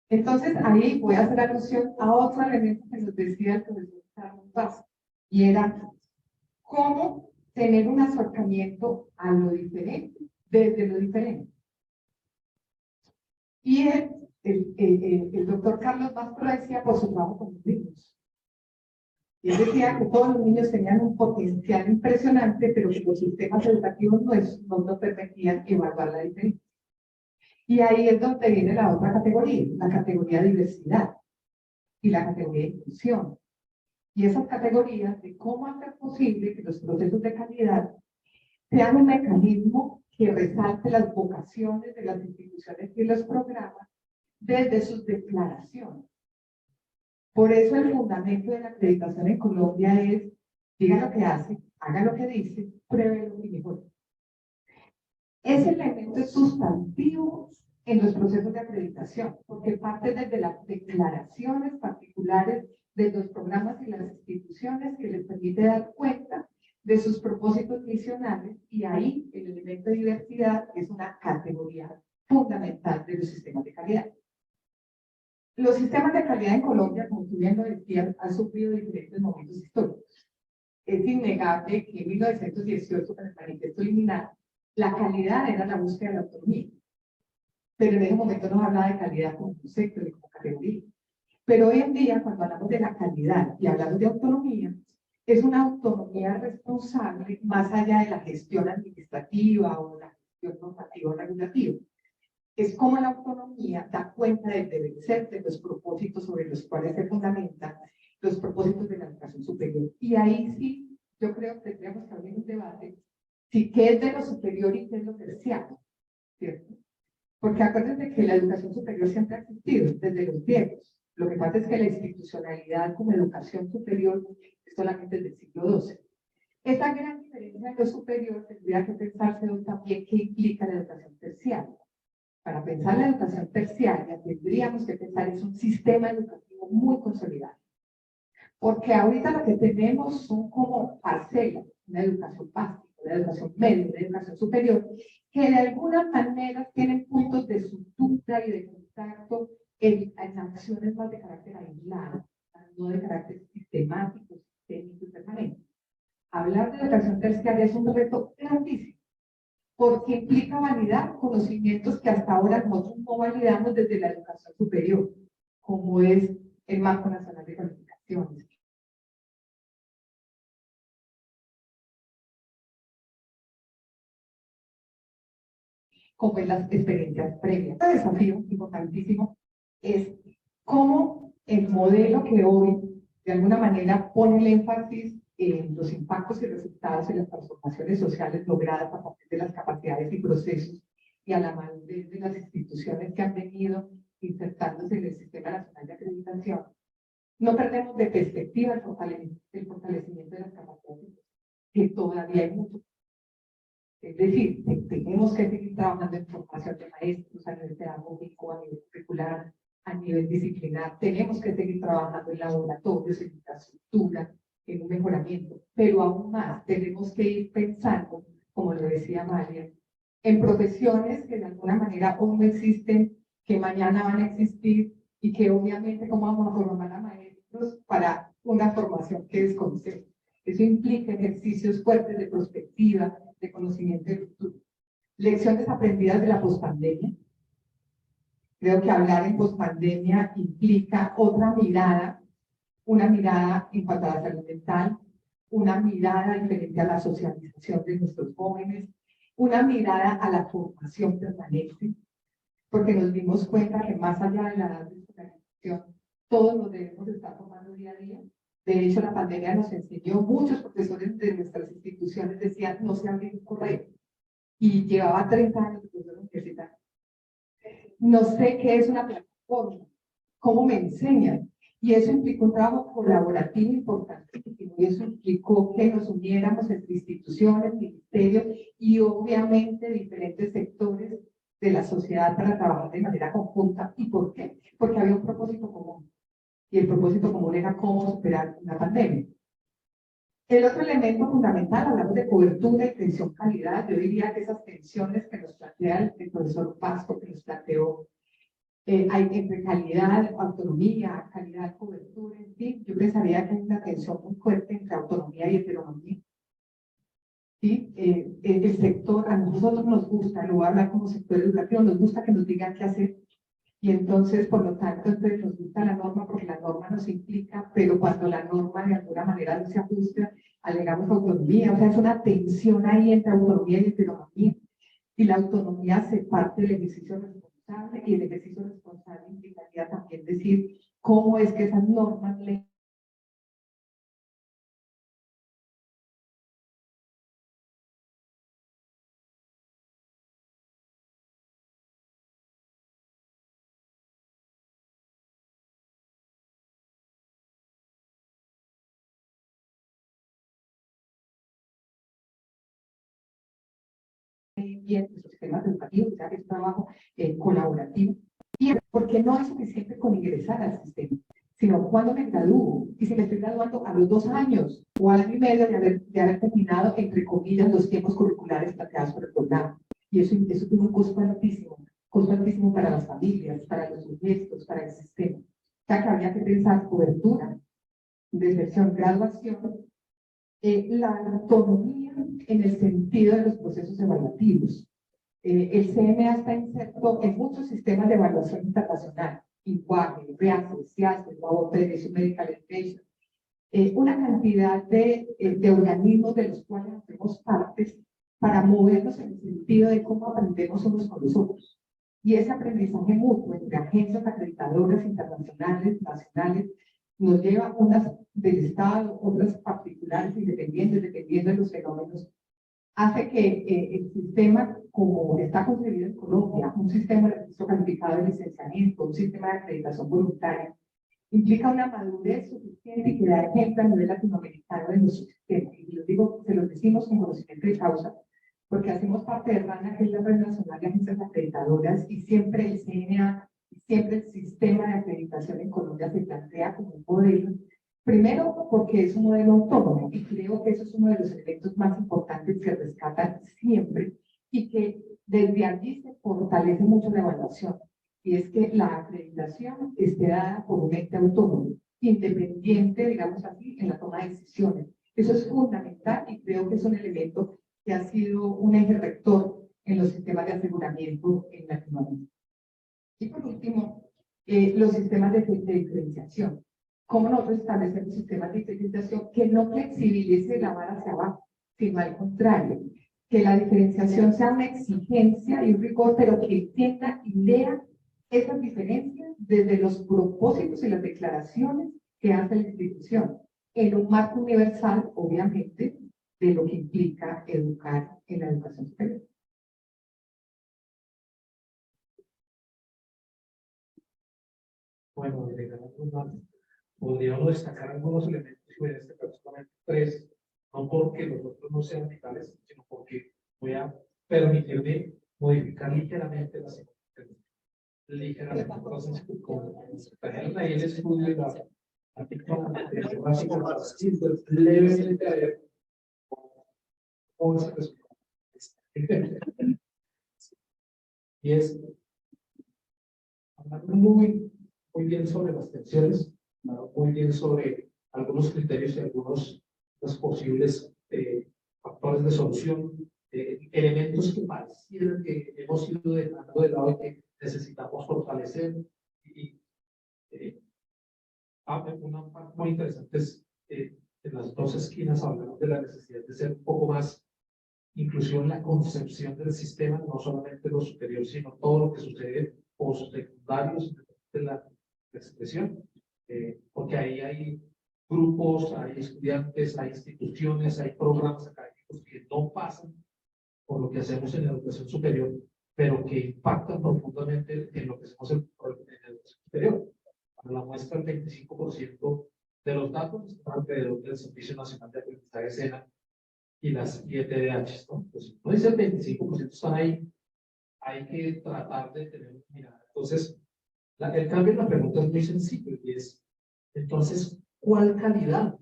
Entonces, ahí voy a hacer alusión a otro elemento que nos decía el profesor Carlos Vázquez, y era cómo tener un acercamiento a lo diferente, desde lo diferente. Y el doctor Carlos Vázquez lo decía por su trabajo con los niños. Y él decía que todos los niños tenían un potencial impresionante, pero que los sistemas educativos no nos permitían evaluar la diferencia. Y ahí es donde viene la otra categoría, la categoría de diversidad y la categoría de inclusión. Y esas categorías de cómo hacer posible que los procesos de calidad sean un mecanismo que resalte las vocaciones de las instituciones y los programas desde sus declaraciones. Por eso el fundamento de la acreditación en Colombia es: diga lo que hace, haga lo que dice, pruébelo y mejore. Ese elemento es sustantivo en los procesos de acreditación, porque parte desde las declaraciones particulares de los programas y las instituciones que les permite dar cuenta de sus propósitos misionales, y ahí el elemento de diversidad es una categoría fundamental de los sistemas de calidad. Los sistemas de calidad en Colombia, como tú bien lo decías, han sufrido diferentes momentos históricos. Es innegable que en 1918, con el manifiesto liminal, la calidad era la búsqueda de la autonomía. Pero en ese momento no hablaba de calidad como concepto ni como categoría. Pero hoy en día, cuando hablamos de la calidad y hablamos de autonomía, es una autonomía responsable más allá de la gestión administrativa o la gestión normativa o regulativa. Es como la autonomía da cuenta del deber ser, de los propósitos sobre los cuales se fundamentan los propósitos de la educación superior. Y ahí sí, yo creo que tendríamos que abrir un debate si qué es de lo superior y qué es lo terciario, ¿cierto? Porque acuérdense que la educación superior siempre ha existido, desde los griegos. Lo que pasa es que la institucionalidad como educación superior es solamente desde el siglo XII. Esa gran diferencia en lo superior tendría que pensarse hoy también qué implica la educación terciaria. Para pensar la educación terciaria tendríamos que pensar en un sistema educativo muy consolidado. Porque ahorita lo que tenemos son como parcelas, una educación básica, una educación media, una educación superior, que de alguna manera tienen puntos de sutura y de contacto en acciones más de carácter aislado, no de carácter sistemático, sistémico y permanente. Hablar de educación terciaria es un reto grandísimo, porque implica validar conocimientos que hasta ahora nosotros no validamos desde la educación superior, como es el Marco Nacional de Calificaciones. Como en las experiencias previas. El desafío importantísimo es cómo el modelo que hoy, de alguna manera, pone el énfasis en los impactos y resultados en las transformaciones sociales logradas a partir de las capacidades y procesos y a la madurez de las instituciones que han venido insertándose en el Sistema Nacional de Acreditación, no perdemos de perspectiva el fortalecimiento de las capacidades, que todavía hay mucho. Es decir, tenemos que seguir trabajando en formación de maestros a nivel pedagógico, a nivel curricular, a nivel disciplinar. Tenemos que seguir trabajando en laboratorios, en infraestructura, en un mejoramiento. Pero aún más, tenemos que ir pensando, como lo decía María, en profesiones que de alguna manera hoy no existen, que mañana van a existir y que obviamente cómo vamos a formar a maestros para una formación que desconocemos. Eso implica ejercicios fuertes de perspectiva, de conocimiento y de futuro. Lecciones aprendidas de la pospandemia. Creo que hablar en pospandemia implica otra mirada, una mirada en cuanto a la salud mental, una mirada diferente a la socialización de nuestros jóvenes, una mirada a la formación permanente, porque nos dimos cuenta que más allá de la edad de escolarización, todos nos debemos estar formando día a día. De hecho, la pandemia nos enseñó, muchos profesores de nuestras instituciones decían, no se abrir un correo, y llevaba 30 años de profesor universitario. No sé qué es una plataforma, cómo me enseñan, y eso implicó un trabajo colaborativo importantísimo, y eso implicó que nos uniéramos entre instituciones, ministerios y obviamente diferentes sectores de la sociedad para trabajar de manera conjunta. ¿Y por qué? Porque había un propósito común, y el propósito común era cómo superar una pandemia. El otro elemento fundamental, hablamos de cobertura y tensión calidad. Yo diría que esas tensiones que nos plantea el profesor Pasco, que nos planteó, hay entre calidad, autonomía, calidad, cobertura, en fin, yo pensaría que hay una tensión muy fuerte entre autonomía y heteronomía. ¿Sí? El sector, a nosotros nos gusta, lo voy a hablar como sector educativo, nos gusta que nos digan qué hacer. Y entonces, por lo tanto, entonces nos gusta la norma porque la norma nos implica, pero cuando la norma de alguna manera no se ajusta, alegamos autonomía. O sea, es una tensión ahí entre autonomía y heteronomía. Y la autonomía se parte del ejercicio responsable, y el ejercicio responsable implicaría también decir cómo es que esas normas, leyes, bien nuestros sistemas educativos, ya que es trabajo colaborativo. Y porque no es suficiente con ingresar al sistema, sino cuando me gradúo, y si me estoy graduando a los 2 años o al año y medio de haber terminado, entre comillas, los tiempos curriculares planteados por el programa. Y eso tiene un costo altísimo para las familias, para los sujetos, para el sistema. O sea que habría que pensar cobertura, deserción, graduación, la autonomía en el sentido de los procesos evaluativos. El CMA está inserto en muchos sistemas de evaluación internacional, INCUAGE, REACE, CIACE, Laboratory Medical Education, una cantidad de organismos de los cuales hacemos partes para movernos en el sentido de cómo aprendemos unos con los otros. Y ese aprendizaje mutuo entre agencias acreditadoras internacionales, nacionales, nos lleva unas del Estado, otras particulares, independientes, dependiendo de los fenómenos, hace que el sistema, como está concebido en Colombia, un sistema de registro calificado de licenciamiento, un sistema de acreditación voluntaria, implica una madurez suficiente y que da ejemplo a nivel latinoamericano de nuestro sistema. Y lo digo, se los decimos con conocimiento de causa, porque hacemos parte de RANA, que es la Red Nacional de Agencias Acreditadoras, y siempre el CNA, siempre el sistema de acreditación en Colombia se plantea como un modelo. Primero, porque es un modelo autónomo, y creo que eso es uno de los elementos más importantes que rescatan siempre, y que desde allí se fortalece mucho la evaluación, y es que la acreditación esté dada por un ente autónomo, independiente, digamos así, en la toma de decisiones. Eso es fundamental, y creo que es un elemento que ha sido un eje rector en los sistemas de aseguramiento en Latinoamérica. Y por último, los sistemas de diferenciación. ¿Cómo nosotros establecemos sistemas de diferenciación que no flexibilice la vara hacia abajo, sino al contrario, que la diferenciación sea una exigencia y un rigor, pero que entienda y lea esas diferencias desde los propósitos y las declaraciones que hace la institución, en un marco universal, obviamente, de lo que implica educar en la educación superior. Bueno, podríamos destacar algunos elementos, y en este caso solamente 3, no porque los otros no sean vitales, sino porque voy a permitirme modificar ligeramente la secuencia. Ligeramente, entonces, como trajeron ahí el estudio de la levemente a ver cómo se resulta. Y es hablar muy bien sobre las tensiones, muy bien sobre algunos criterios y algunos los posibles factores de solución, elementos que parecieran que hemos ido dejando de lado y que necesitamos fortalecer. Y una parte muy interesante es en las dos esquinas hablamos de la necesidad de ser un poco más inclusivo en la concepción del sistema, no solamente lo superior, sino todo lo que sucede post-secundarios de la expresión, porque ahí hay grupos, hay estudiantes, hay instituciones, hay programas académicos que no pasan por lo que hacemos en educación superior, pero que impactan profundamente en lo que hacemos en educación superior. Para la muestra, el 25% de los datos están alrededor del Servicio Nacional de Aprendizaje SENA y las IETDH, ¿no? Pues no dice el 25% están ahí, hay que tratar de tener una mirada. Entonces, el cambio en la pregunta es muy sencillo y es, entonces, ¿cuál calidad?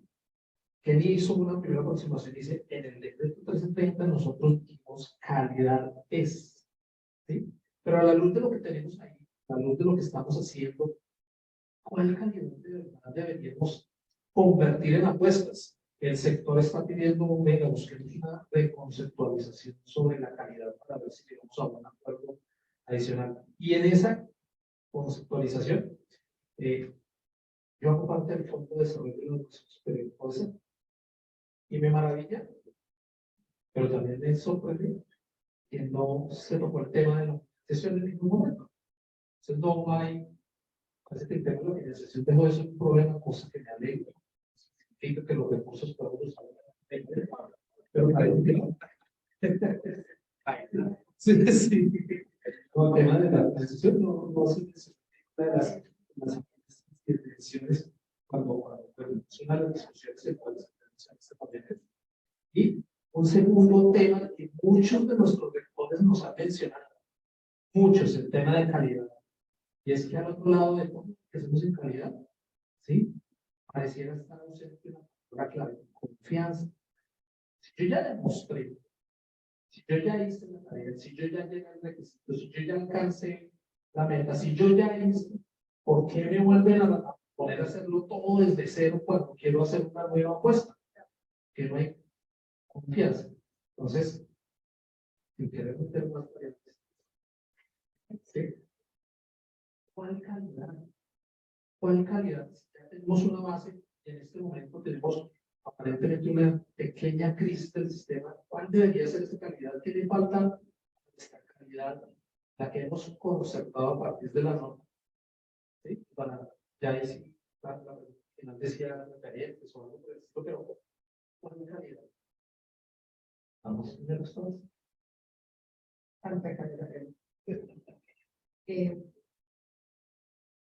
Kenny hizo una primera aproximación y dice, en el decreto 1330 nosotros dimos calidad es, ¿sí? Pero a la luz de lo que tenemos ahí, a la luz de lo que estamos haciendo, ¿cuál calidad de verdad deberíamos convertir en apuestas? El sector está pidiendo, venga, busquemos una reconceptualización sobre la calidad para ver si llegamos a un acuerdo adicional. Y en esa conceptualización, yo hago parte del Fondo de Desarrollo de la Educación Superior, ¿puede y me maravilla, pero también me sorprende que no se tocó el tema de la financiación en ningún momento. Entonces no hay, parece que el tema de la financiación dejó de ser un problema, cosa que me alegra. Significa que los recursos podemos usar, pero parece que no. Sí, sí. Con el tema de la financiación no se necesita las intervenciones cuando es una de las discusiones en cuales se también. Y un segundo tema que muchos de nuestros rectores nos han mencionado, muchos, el tema de calidad. Y es que al otro lado de todo que hacemos en calidad, ¿sí? Pareciera estar ausente una palabra clave, confianza. Si yo ya demostré, si yo ya hice la tarea, si yo ya llegué al requisito, si yo ya alcancé la meta, si yo ya hice, ¿por qué me vuelven a poner a hacerlo todo desde cero cuando quiero hacer una nueva apuesta? Que no hay confianza. Entonces, si queremos meter más variantes, ¿sí? ¿Cuál calidad? ¿Cuál calidad? Si ya tenemos una base, en este momento tenemos aparentemente una pequeña crisis del sistema. ¿Cuál debería ser esa calidad? ¿Qué le falta a esta calidad? La que hemos concertado a partir de la norma. ¿Sí? Para, ya ahí sí, al final decía referentes o algo por el estilo, pero ¿cuál calidad? Vamos a ver esto.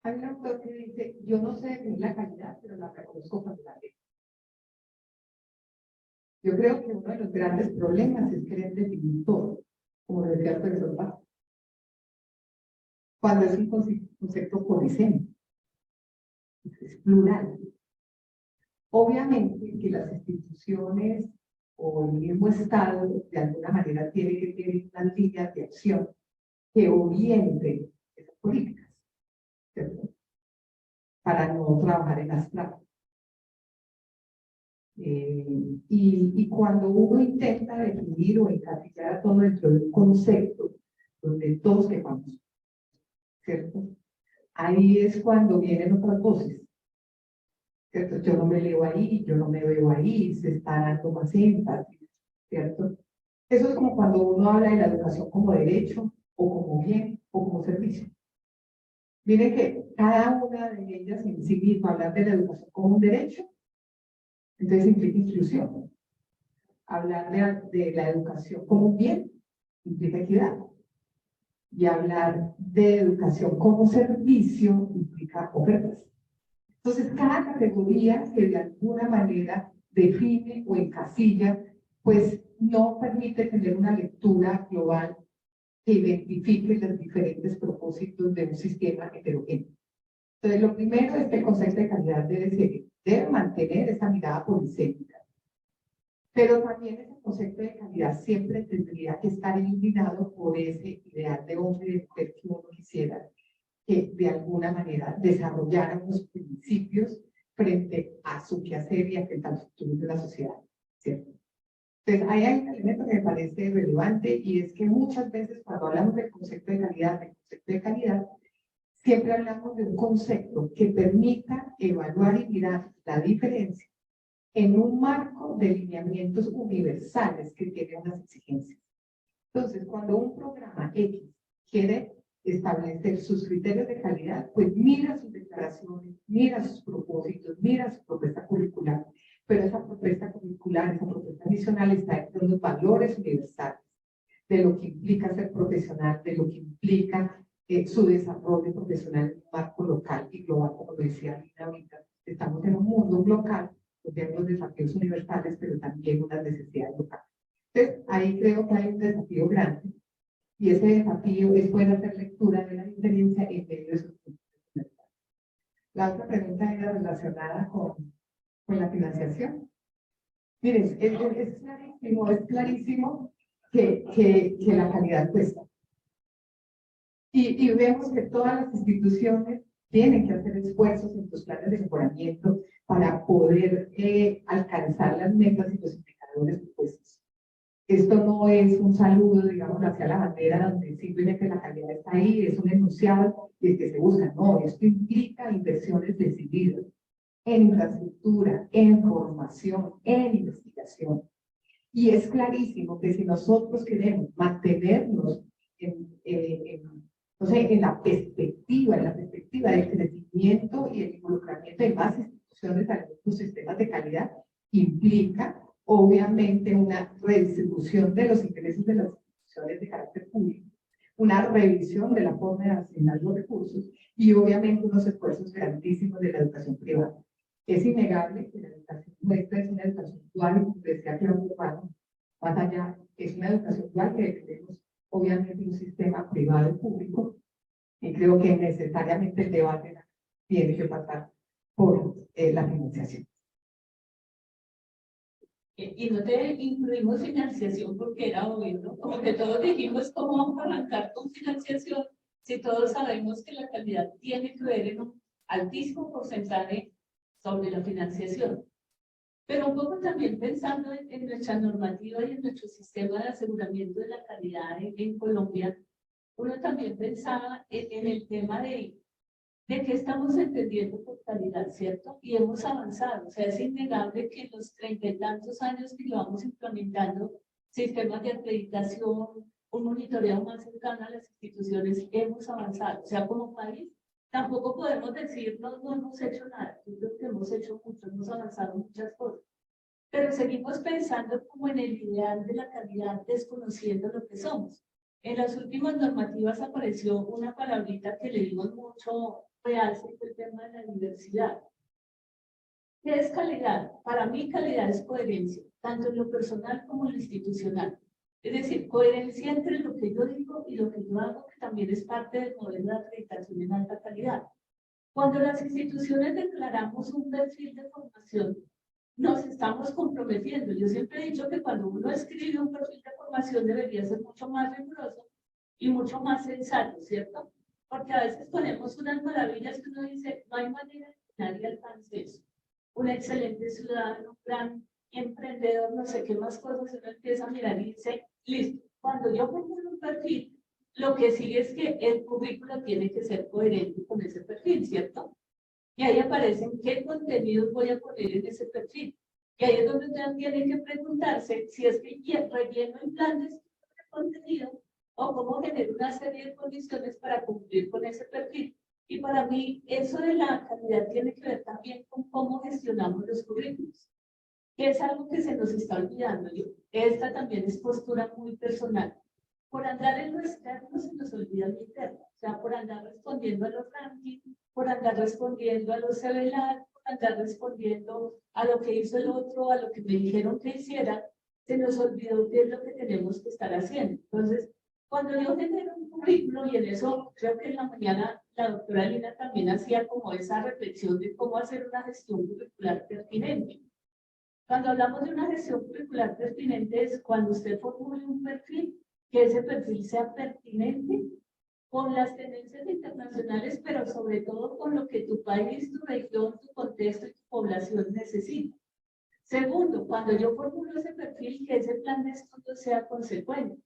Hay un autor que dice, yo no sé definir la calidad, pero la reconozco cuando la leo. Yo creo que uno de los grandes problemas es querer definir todo, como decía el profesor Paz, cuando es un concepto polisémico, es plural. Obviamente que las instituciones o el mismo Estado de alguna manera tiene que tener unas líneas de acción que orienten esas políticas, ¿cierto? Para no trabajar en abstracto. Y cuando uno intenta definir o encasillar todo dentro de un concepto donde todos quepamos, ¿cierto? Ahí es cuando vienen otras voces, ¿cierto? Yo no me leo ahí, yo no me veo ahí, se está dando más énfasis, ¿cierto? Eso es como cuando uno habla de la educación como derecho, o como bien, o como servicio. Miren que cada una de ellas en sí misma, hablar de la educación como un derecho, entonces implica inclusión. Hablar de la educación como un bien, implica equidad. Y hablar de educación como servicio, implica ofertas. Entonces, cada categoría que de alguna manera define o encasilla, pues no permite tener una lectura global que identifique los diferentes propósitos de un sistema heterogéneo. Entonces, lo primero es que el concepto de calidad debe mantener esa mirada polisémica. Pero también ese concepto de calidad siempre tendría que estar iluminado por ese ideal de hombre y de mujer que uno quisiera que de alguna manera desarrollara unos principios frente a su quehacer y frente a los futuros de la sociedad, ¿cierto? Entonces, ahí hay un elemento que me parece relevante y es que muchas veces cuando hablamos del concepto de calidad, siempre hablamos de un concepto que permita evaluar y mirar la diferencia en un marco de lineamientos universales que tiene unas exigencias. Entonces, cuando un programa X quiere establecer sus criterios de calidad, pues mira sus declaraciones, mira sus propósitos, mira su propuesta curricular, pero esa propuesta curricular, esa propuesta adicional está dentro de los valores universales, de lo que implica ser profesional, de lo que implica su desarrollo profesional en un marco local y global, como decía Lina ahorita. Estamos en un mundo local, donde hay unos desafíos universales, pero también unas necesidades locales. Entonces, ahí creo que hay un desafío grande, y ese desafío es poder hacer lectura de la diferencia en medio de esos puntos. La otra pregunta era relacionada con la financiación. Miren, es clarísimo que la calidad cuesta. Y vemos que todas las instituciones tienen que hacer esfuerzos en sus planes de mejoramiento para poder alcanzar las metas y los indicadores propuestos. Esto no es un saludo, digamos, hacia la bandera donde simplemente la calidad está ahí, es un enunciado y el que se busca. No, esto implica inversiones decididas en infraestructura, en formación, en investigación. Y es clarísimo que si nosotros queremos mantenernos en la perspectiva del crecimiento y el involucramiento de más instituciones a los sistemas de calidad, implica obviamente una redistribución de los intereses de las instituciones de carácter público, una revisión de la forma de asignar los recursos y obviamente unos esfuerzos grandísimos de la educación privada. Es innegable que la educación nuestra es una educación dual, como decía Claudio Urbano, más allá, es una educación dual que dependemos obviamente de un sistema privado y público, y creo que necesariamente el debate tiene que pasar por la financiación. Y no te incluimos financiación porque era obvio, ¿no? Como que todos dijimos cómo vamos a arrancar con financiación si todos sabemos que la calidad tiene que ver en un altísimo porcentaje sobre la financiación. Pero un poco también pensando en nuestra normativa y en nuestro sistema de aseguramiento de la calidad en Colombia, uno también pensaba en el tema de qué estamos entendiendo por calidad, ¿cierto? Y hemos avanzado, o sea, es innegable que en los 30 y tantos años que llevamos implementando sistemas de acreditación, un monitoreo más cercano a las instituciones, hemos avanzado. O sea, como país, tampoco podemos decir no hemos hecho nada. Yo creo que hemos hecho mucho, hemos avanzado muchas cosas. Pero seguimos pensando como en el ideal de la calidad, desconociendo lo que somos. En las últimas normativas apareció una palabrita que le dimos mucho realce, el tema de la diversidad. ¿Qué es calidad? Para mí calidad es coherencia, tanto en lo personal como en lo institucional. Es decir, coherencia entre lo que yo digo y lo que yo hago, que también es parte del modelo de acreditación en alta calidad. Cuando las instituciones declaramos un perfil de formación, nos estamos comprometiendo. Yo siempre he dicho que cuando uno escribe un perfil de formación debería ser mucho más riguroso y mucho más sensato, ¿cierto? Porque a veces ponemos unas maravillas que uno dice, no hay manera de que nadie alcance eso. Un excelente ciudadano, un gran emprendedor, no sé qué más cosas, uno empieza a mirar y dice, listo, cuando yo pongo un perfil, lo que sigue es que el currículo tiene que ser coherente con ese perfil, ¿cierto? Y ahí aparecen qué contenidos voy a poner en ese perfil. Y ahí es donde ustedes tienen que preguntarse si es que relleno el plan de contenido o cómo genero una serie de condiciones para cumplir con ese perfil. Y para mí, eso de la calidad tiene que ver también con cómo gestionamos los currículos, que es algo que se nos está olvidando. Esta también es postura muy personal. Por andar en lo externo se nos olvida lo interno. O sea, por andar respondiendo a los rankings, por andar respondiendo a los CEVELAR, por andar respondiendo a lo que hizo el otro, a lo que me dijeron que hiciera, se nos olvidó qué es lo que tenemos que estar haciendo. Entonces, cuando yo genero un currículo, y en eso creo que en la mañana la doctora Lina también hacía como esa reflexión de cómo hacer una gestión curricular pertinente. Cuando hablamos de una gestión curricular pertinente es cuando usted formule un perfil, que ese perfil sea pertinente con las tendencias internacionales, pero sobre todo con lo que tu país, tu región, tu contexto y tu población necesita. Segundo, cuando yo formulo ese perfil, que ese plan de estudio sea consecuente,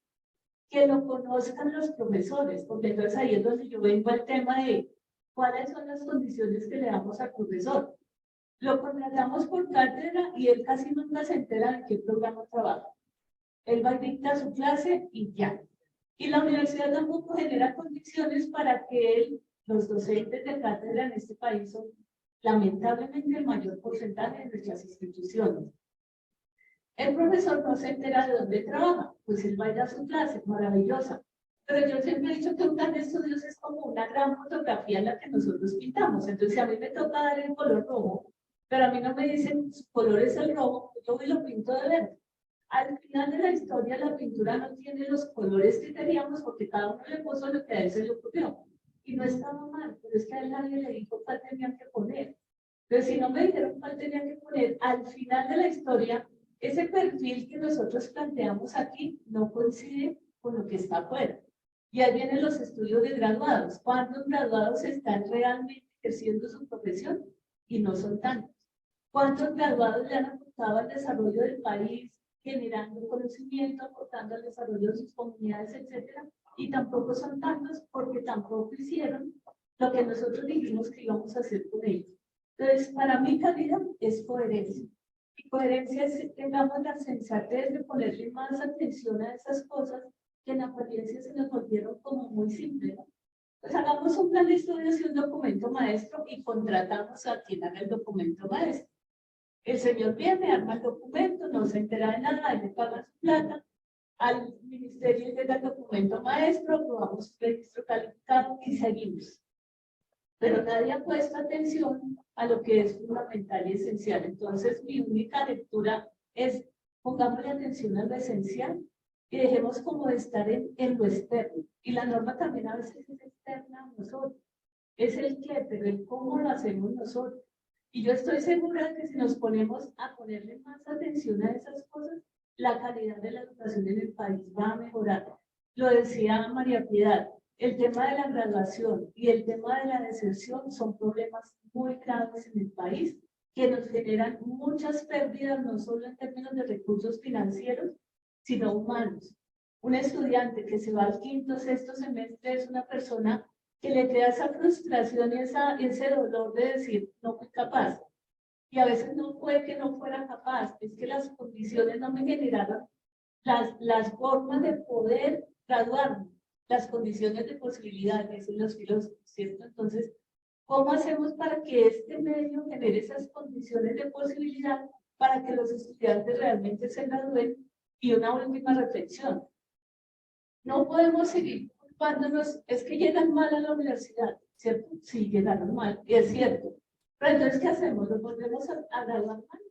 que lo conozcan los profesores, porque entonces ahí es donde yo vengo al tema de cuáles son las condiciones que le damos al profesor. Lo contratamos por cátedra y él casi nunca se entera de qué programa trabaja. Él va y dicta su clase y ya. Y la universidad tampoco genera condiciones para que él, los docentes de cátedra en este país son lamentablemente el mayor porcentaje de nuestras instituciones. El profesor no se entera de dónde trabaja, pues él va a ir a su clase, maravillosa. Pero yo siempre he dicho que un plan de estudios es como una gran fotografía en la que nosotros pintamos. Entonces, si a mí me toca dar el color rojo, pero a mí no me dicen su color es el rojo, yo me lo pinto de verde. Al final de la historia, la pintura no tiene los colores que teníamos porque cada uno le puso lo que a él se le ocurrió. Y no estaba mal, pero es que a él nadie le dijo cuál tenían que poner. Pero si no me dijeron cuál tenían que poner, al final de la historia, ese perfil que nosotros planteamos aquí no coincide con lo que está afuera. Y ahí vienen los estudios de graduados. ¿Cuántos graduados están realmente ejerciendo su profesión? Y no son tantos. ¿Cuántos graduados le han aportado al desarrollo del país, generando conocimiento, aportando al desarrollo de sus comunidades, etcétera? Y tampoco son tantos porque tampoco hicieron lo que nosotros dijimos que íbamos a hacer con ellos. Entonces, para mí calidad es coherencia. Y coherencia es que tengamos la sensatez de ponerle más atención a esas cosas que en apariencia se nos volvieron como muy simples. Pues hagamos un plan de estudios y un documento maestro y contratamos a quien haga el documento maestro. El señor viene, arma el documento, no se entera de nada, él le paga su plata, al ministerio llega el documento maestro, aprobamos el registro calificado y seguimos. Pero nadie ha puesto atención a lo que es fundamental y esencial. Entonces, mi única lectura es, pongámosle atención a lo esencial y dejemos como de estar en lo externo. Y la norma también a veces es externa a nosotros. Es el qué, pero el cómo lo hacemos nosotros. Y yo estoy segura de que si nos ponemos a ponerle más atención a esas cosas, la calidad de la educación en el país va a mejorar. Lo decía María Piedad, el tema de la graduación y el tema de la deserción son problemas muy graves en el país que nos generan muchas pérdidas, no solo en términos de recursos financieros, sino humanos. Un estudiante que se va al quinto, sexto semestre es una persona que le crea esa frustración y ese dolor de decir, no fui capaz. Y a veces no fue que no fuera capaz, es que las condiciones no me generaron las formas de poder graduarme, las condiciones de posibilidad, dicen los filósofos, ¿cierto? Entonces, ¿cómo hacemos para que este medio genere esas condiciones de posibilidad para que los estudiantes realmente se gradúen? Y una última reflexión. No podemos seguir culpándonos, es que llegan mal a la universidad, ¿cierto? Sí, llegaron mal, y es cierto. Pero entonces, ¿qué hacemos? ¿Nos volvemos a graduar mal?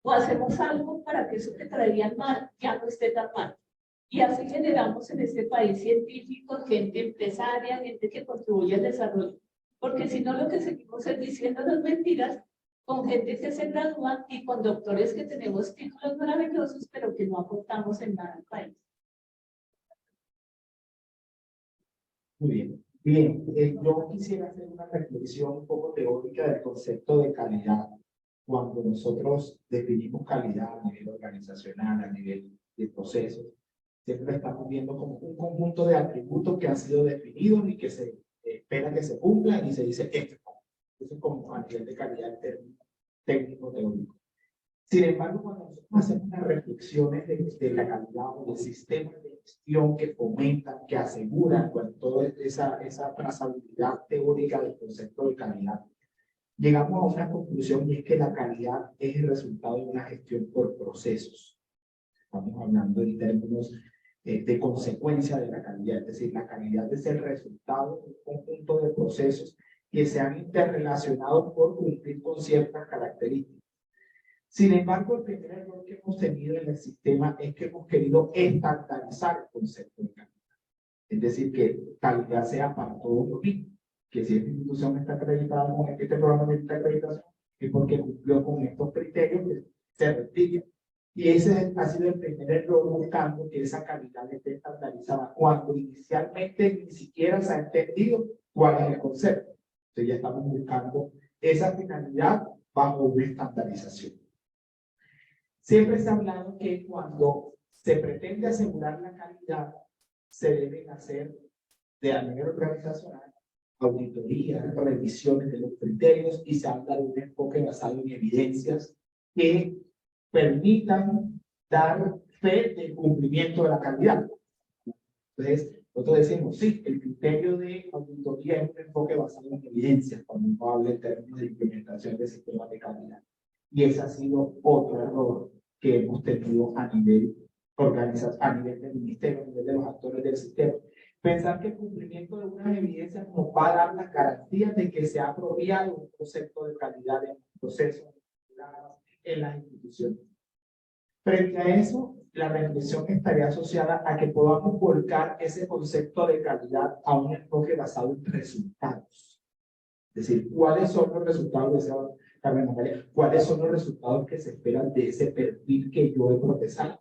¿O hacemos algo para que eso que traían mal ya no esté tan mal? Y así generamos en este país científicos, gente empresaria, gente que contribuye al desarrollo. Porque si no, lo que seguimos es diciéndonos mentiras con gente que se gradúa y con doctores que tenemos títulos maravillosos, pero que no aportamos en nada al país. Muy bien. Bien, yo quisiera hacer una reflexión un poco teórica del concepto de calidad. Cuando nosotros definimos calidad a nivel organizacional, a nivel de procesos, siempre estamos viendo como un conjunto de atributos que han sido definidos y que se espera que se cumplan y se dice esto. Eso es como a nivel de calidad técnico teórico. Sin embargo, cuando nosotros hacemos unas reflexiones de la calidad o del sistema de gestión que fomentan, que aseguran toda esa trazabilidad teórica del concepto de calidad, llegamos a una conclusión y es que la calidad es el resultado de una gestión por procesos. Estamos hablando en términos de consecuencia de la calidad, es decir, la calidad es el resultado de un conjunto de procesos que se han interrelacionado por cumplir con ciertas características. Sin embargo, el primer error que hemos tenido en el sistema es que hemos querido estandarizar el concepto de calidad. Es decir, que calidad sea para todos lo mismo. Que si esta institución está acreditada con este programa de acreditación, es porque cumplió con estos criterios que se repiten. Y ese ha sido el primer error, buscando que esa calidad esté estandarizada, cuando inicialmente ni siquiera se ha entendido cuál es el concepto. Entonces ya estamos buscando esa finalidad bajo una estandarización. Siempre se ha hablado que cuando se pretende asegurar la calidad, se deben hacer de a nivel organizacional auditorías, revisiones de los criterios y se habla de un enfoque basado en evidencias que permitan dar fe del cumplimiento de la calidad. Entonces, nosotros decimos, sí, el criterio de auditoría es un enfoque basado en evidencias cuando uno habla en términos de implementación de sistemas de calidad. Y ese ha sido otro error que hemos tenido a nivel a nivel del ministerio, a nivel de los actores del sistema. Pensar que el cumplimiento de unas evidencias nos va a dar las garantías de que se ha apropiado un concepto de calidad en el proceso en las instituciones. Frente a eso, la reflexión estaría asociada a que podamos volcar ese concepto de calidad a un enfoque basado en resultados. Es decir, ¿cuáles son los resultados de Carmen Natalia? ¿Cuáles son los resultados que se esperan de ese perfil que yo he procesado?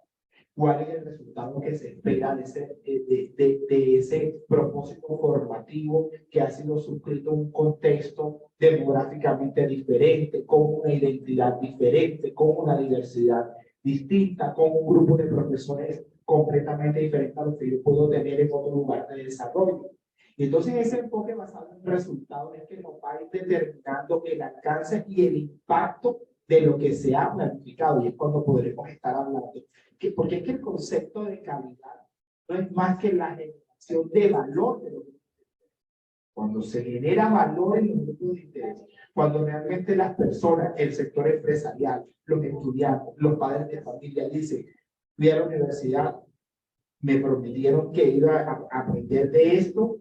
¿Cuál es el resultado que se espera de ese propósito formativo que ha sido suscrito en un contexto demográficamente diferente, con una identidad diferente, con una diversidad distinta, con un grupo de profesores completamente diferente a lo que yo puedo tener en otro lugar de desarrollo? Y entonces ese enfoque basado en resultados es que nos va a ir determinando el alcance y el impacto de lo que se ha planificado, y es cuando podremos estar hablando. Porque es que el concepto de calidad no es más que la generación de valor de lo que cuando se genera valor en los grupos de interés, cuando realmente las personas, el sector empresarial, los estudiantes, los padres de familia dicen, fui a la universidad, me prometieron que iba a aprender de esto,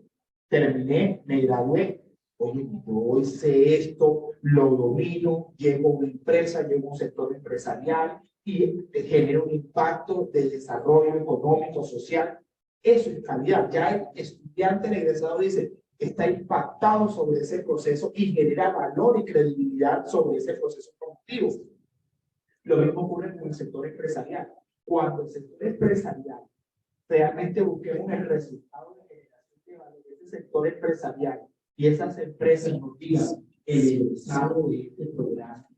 terminé, me gradué, oye, yo hice esto, lo domino, llego a una empresa, llego a un sector empresarial y genero un impacto de desarrollo económico, social. Eso es calidad. Ya el estudiante, el egresado dice, está impactado sobre ese proceso y genera valor y credibilidad sobre ese proceso productivo. Lo mismo ocurre con el sector empresarial. Cuando el sector empresarial realmente busquemos el resultado de generación de valor de ese sector empresarial y esas empresas nos digan el egresado de este programa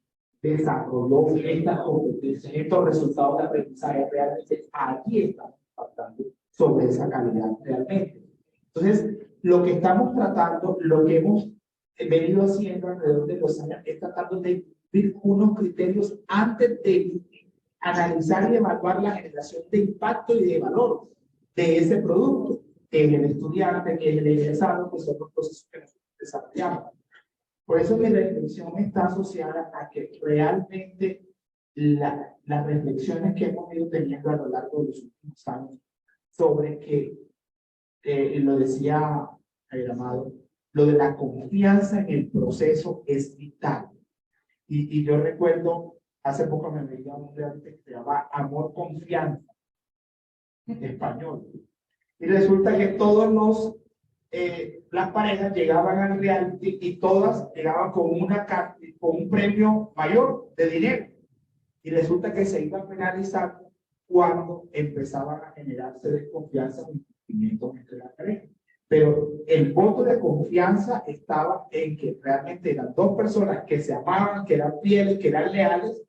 desarrolló estas competencias, estos resultados de aprendizaje, realmente allí estamos impactando sobre esa calidad realmente. Entonces, lo que estamos tratando, lo que hemos venido haciendo alrededor de los años, es tratando de cumplir unos criterios antes de analizar y evaluar la generación de impacto y de valor de ese producto, que es el estudiante, que es el egresado, que son los procesos que nosotros desarrollamos. Por eso mi reflexión está asociada a que realmente las reflexiones que hemos ido teniendo a lo largo de los últimos años sobre que, lo decía el Amado, lo de la confianza en el proceso es vital. Y yo recuerdo, hace poco me veía un reality que se llama Amor Confianza, en español. Y resulta que todos las parejas llegaban al reality y todas llegaban con un premio mayor de dinero. Y resulta que se iba a penalizar cuando empezaban a generarse desconfianza o incumplimientos entre las parejas. Pero el voto de confianza estaba en que realmente eran dos personas que se amaban, que eran fieles, que eran leales,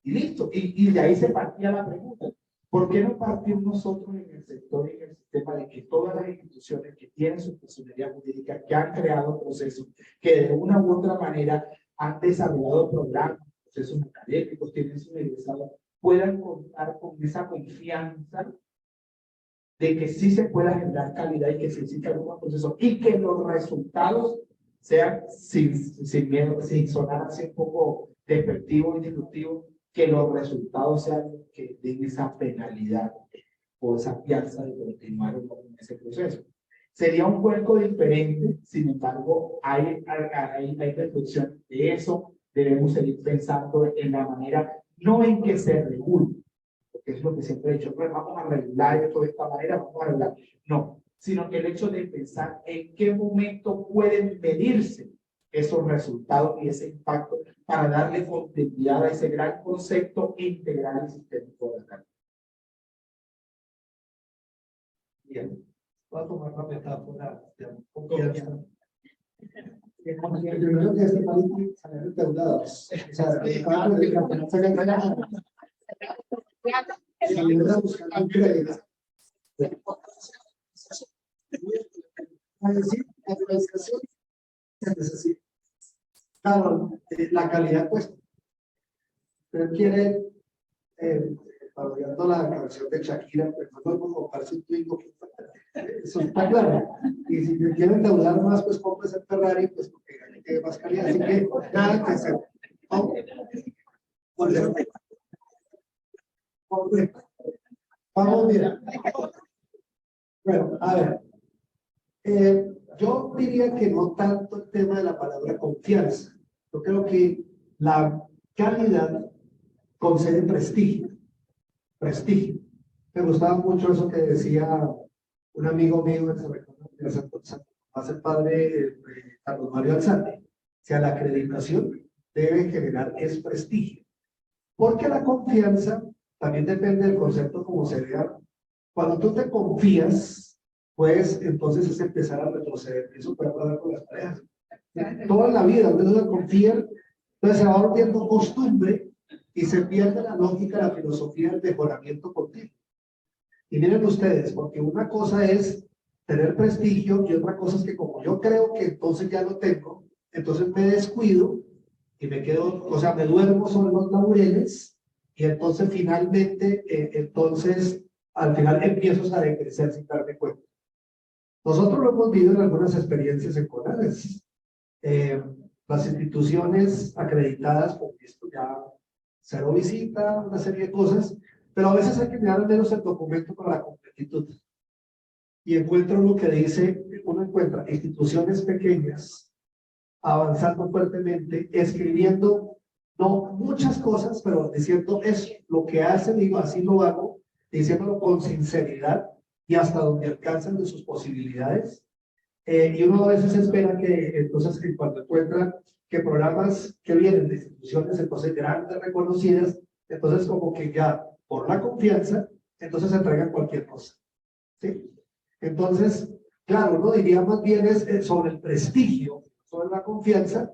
y listo. Y de ahí se partía la pregunta. ¿Por qué no partimos nosotros en el sector y en el sistema de que todas las instituciones que tienen su personalidad jurídica, que han creado procesos, que de una u otra manera han desarrollado programas, procesos académicos, tienen sus egresados, puedan contar con esa confianza de que sí se pueda generar calidad y que se exista algún proceso y que los resultados sean sin miedo, sin sonar así un poco despectivo y disruptivo, que los resultados sean que den esa penalidad o esa fianza de continuar en ese proceso. Sería un cuerpo diferente, sin embargo, hay reflexión de eso, debemos seguir pensando en la manera, no en que se regule, porque es lo que siempre he dicho, pues vamos a regular esto de esta manera, vamos a regular, no, sino el hecho de pensar en qué momento pueden medirse esos resultados y ese impacto para darle continuidad a ese gran concepto integral y sistémico de la calidad. Bien, voy a tomar la metáfora de confianza. Primero que este país tiene salarios endeudados. O sea, el campo de campeonato se gana. Si vienes a buscar un crédito, a decir, la financiación se necesita. Claro, la calidad cuesta. Usted quiere, parodiando la canción de Shakira, pues no podemos comprarse un Twingo. Eso está claro. Y si quieren endeudar más, pues compres el Ferrari, pues porque tiene más calidad. Así que nada que hacer. Vamos bien. Bueno, a ver. Yo diría que no tanto el tema de la palabra confianza. Yo creo que la calidad concede prestigio. Prestigio. Me gustaba mucho eso que decía un amigo mío que se hace el padre Carlos Mario Alzate. O sea, la acreditación debe generar es prestigio. Porque la confianza también depende del concepto como se vea. Cuando tú te confías, pues entonces es empezar a retroceder. Eso puede pasar con las parejas. Toda la vida, uno se confía, entonces se va volviendo costumbre y se pierde la lógica, la filosofía del mejoramiento continuo. Y miren ustedes, porque una cosa es tener prestigio y otra cosa es que como yo creo que entonces ya lo tengo, entonces me descuido y me quedo, o sea, me duermo sobre los laureles y entonces finalmente, al final empiezo a decrecer sin darme cuenta. Nosotros lo hemos vivido en algunas experiencias escolares. Las instituciones acreditadas, por esto ya cero visita, una serie de cosas, pero a veces hay que mirar al menos el documento para la completitud. Y encuentro lo que dice, uno encuentra instituciones pequeñas avanzando fuertemente, escribiendo, no muchas cosas, pero diciendo es lo que hace, digo, así lo hago, diciéndolo con sinceridad y hasta donde alcanzan de sus posibilidades. Y uno a veces espera que, entonces, que cuando encuentra que programas que vienen de instituciones, entonces grandes, reconocidas, entonces como que ya, por la confianza, entonces se entregan cualquier cosa. ¿Sí? Entonces, claro, uno diría más bien es sobre el prestigio, sobre la confianza,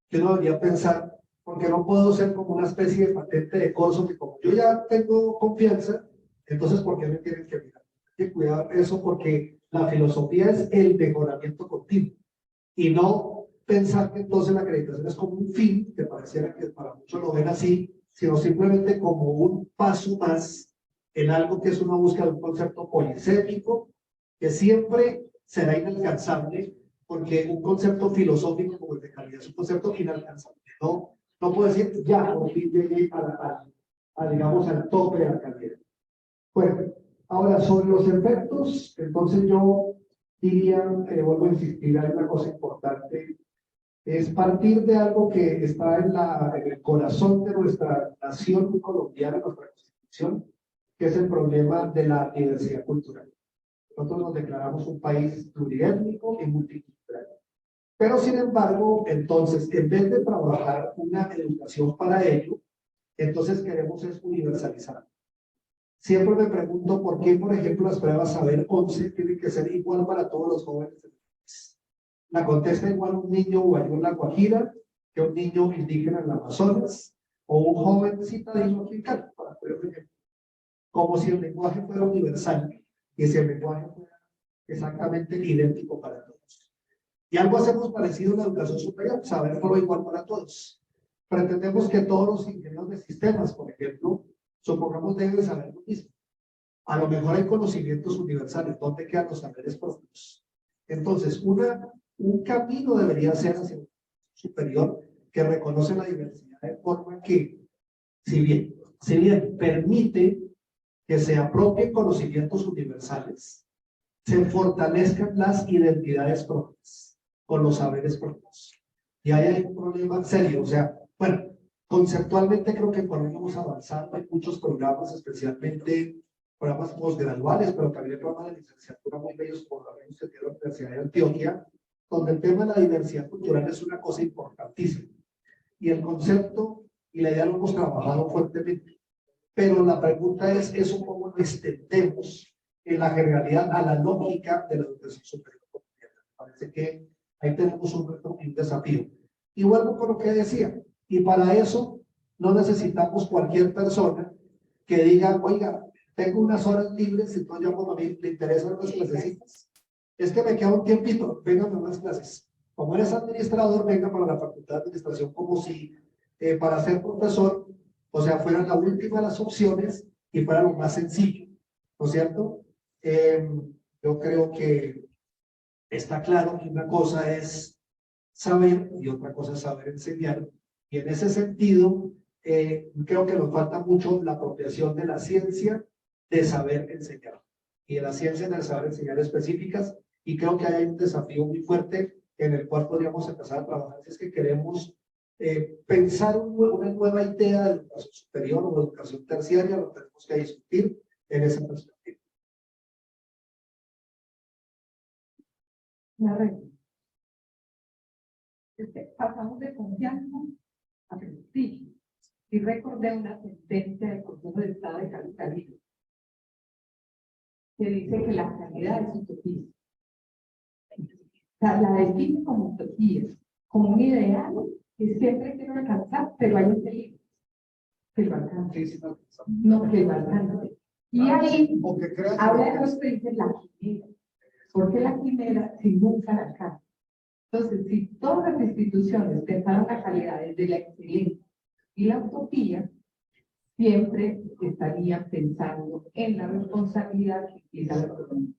que uno debería pensar, porque no puedo ser como una especie de patente de corso, que como yo ya tengo confianza, entonces, ¿por qué me tienen que mirar? Hay que cuidar eso porque la filosofía es el mejoramiento continuo y no pensar que entonces la acreditación es como un fin, que pareciera que para muchos lo ven así, sino simplemente como un paso más en algo que es una búsqueda de un concepto polisémico que siempre será inalcanzable porque un concepto filosófico como el de calidad es un concepto inalcanzable. No puedo decir ya por fin llegué digamos al tope de la calidad. Bueno, ahora sobre los efectos, entonces yo diría, vuelvo a insistir, hay una cosa importante, es partir de algo que está en el corazón de nuestra nación colombiana, nuestra constitución, que es el problema de la diversidad cultural. Nosotros nos declaramos un país pluriétnico y multicultural. Pero sin embargo, entonces, en vez de trabajar una educación para ello, entonces queremos es universalizar. Siempre me pregunto por qué, por ejemplo, las pruebas Saber 11 tienen que ser igual para todos los jóvenes del país. La contesta igual un niño guayú en La Guajira que un niño indígena en el Amazonas o un joven citadino africano, para poner un ejemplo. Como si el lenguaje fuera universal y si el lenguaje fuera exactamente idéntico para todos. Y algo hacemos parecido en la educación superior, saber por igual para todos. Pretendemos que todos los ingenieros de sistemas, por ejemplo, supongamos deben saber lo mismo. A lo mejor hay conocimientos universales, ¿dónde quedan los saberes propios? Entonces, un camino debería ser hacia un superior que reconoce la diversidad de forma que, si bien permite que se apropien conocimientos universales, se fortalezcan las identidades propias con los saberes propios. Y ahí hay un problema serio, o sea, bueno, conceptualmente creo que por ahí vamos avanzando, hay muchos programas, especialmente programas postgraduales, pero también hay programas de licenciatura muy bellos por la Universidad de Antioquia, donde el tema de la diversidad cultural es una cosa importantísima. Y el concepto y la idea lo hemos trabajado fuertemente. Pero la pregunta es, ¿eso cómo lo extendemos en la generalidad a la lógica de la educación superior? Parece que ahí tenemos un reto y un desafío. Y vuelvo con lo que decía, y para eso no necesitamos cualquier persona que diga, oiga, tengo unas horas libres, entonces yo a mí le interesan las clasecitas. Es que me queda un tiempito, véngame unas clases. como eres administrador, venga para la Facultad de Administración como si para ser profesor, o sea, fuera la última de las opciones y fuera lo más sencillo, ¿no es cierto? Yo creo que está claro que una cosa es saber y otra cosa es saber enseñar. Y en ese sentido, creo que nos falta mucho la apropiación de la ciencia de saber enseñar y de la ciencia de saber enseñar específicas. Y creo que hay un desafío muy fuerte en el cual podríamos empezar a trabajar si es que queremos pensar una nueva idea de educación superior o de educación terciaria. Lo tenemos que discutir en esa perspectiva. La regla. Pasamos de confianza a prestigio. Y recordé una sentencia del Consejo de Estado de Cali que dice que la calidad es utopía. O sea, la define como utopía, como un ideal que siempre quiero alcanzar, pero hay un peligro que lo alcance. No, que lo alcance. Y ahí habla de los que dicen la quimera, porque la quimera si nunca la alcanza. Entonces, si todas las instituciones pensaran la calidad desde la excelencia y la utopía, siempre estarían pensando en la responsabilidad que tiene la economía.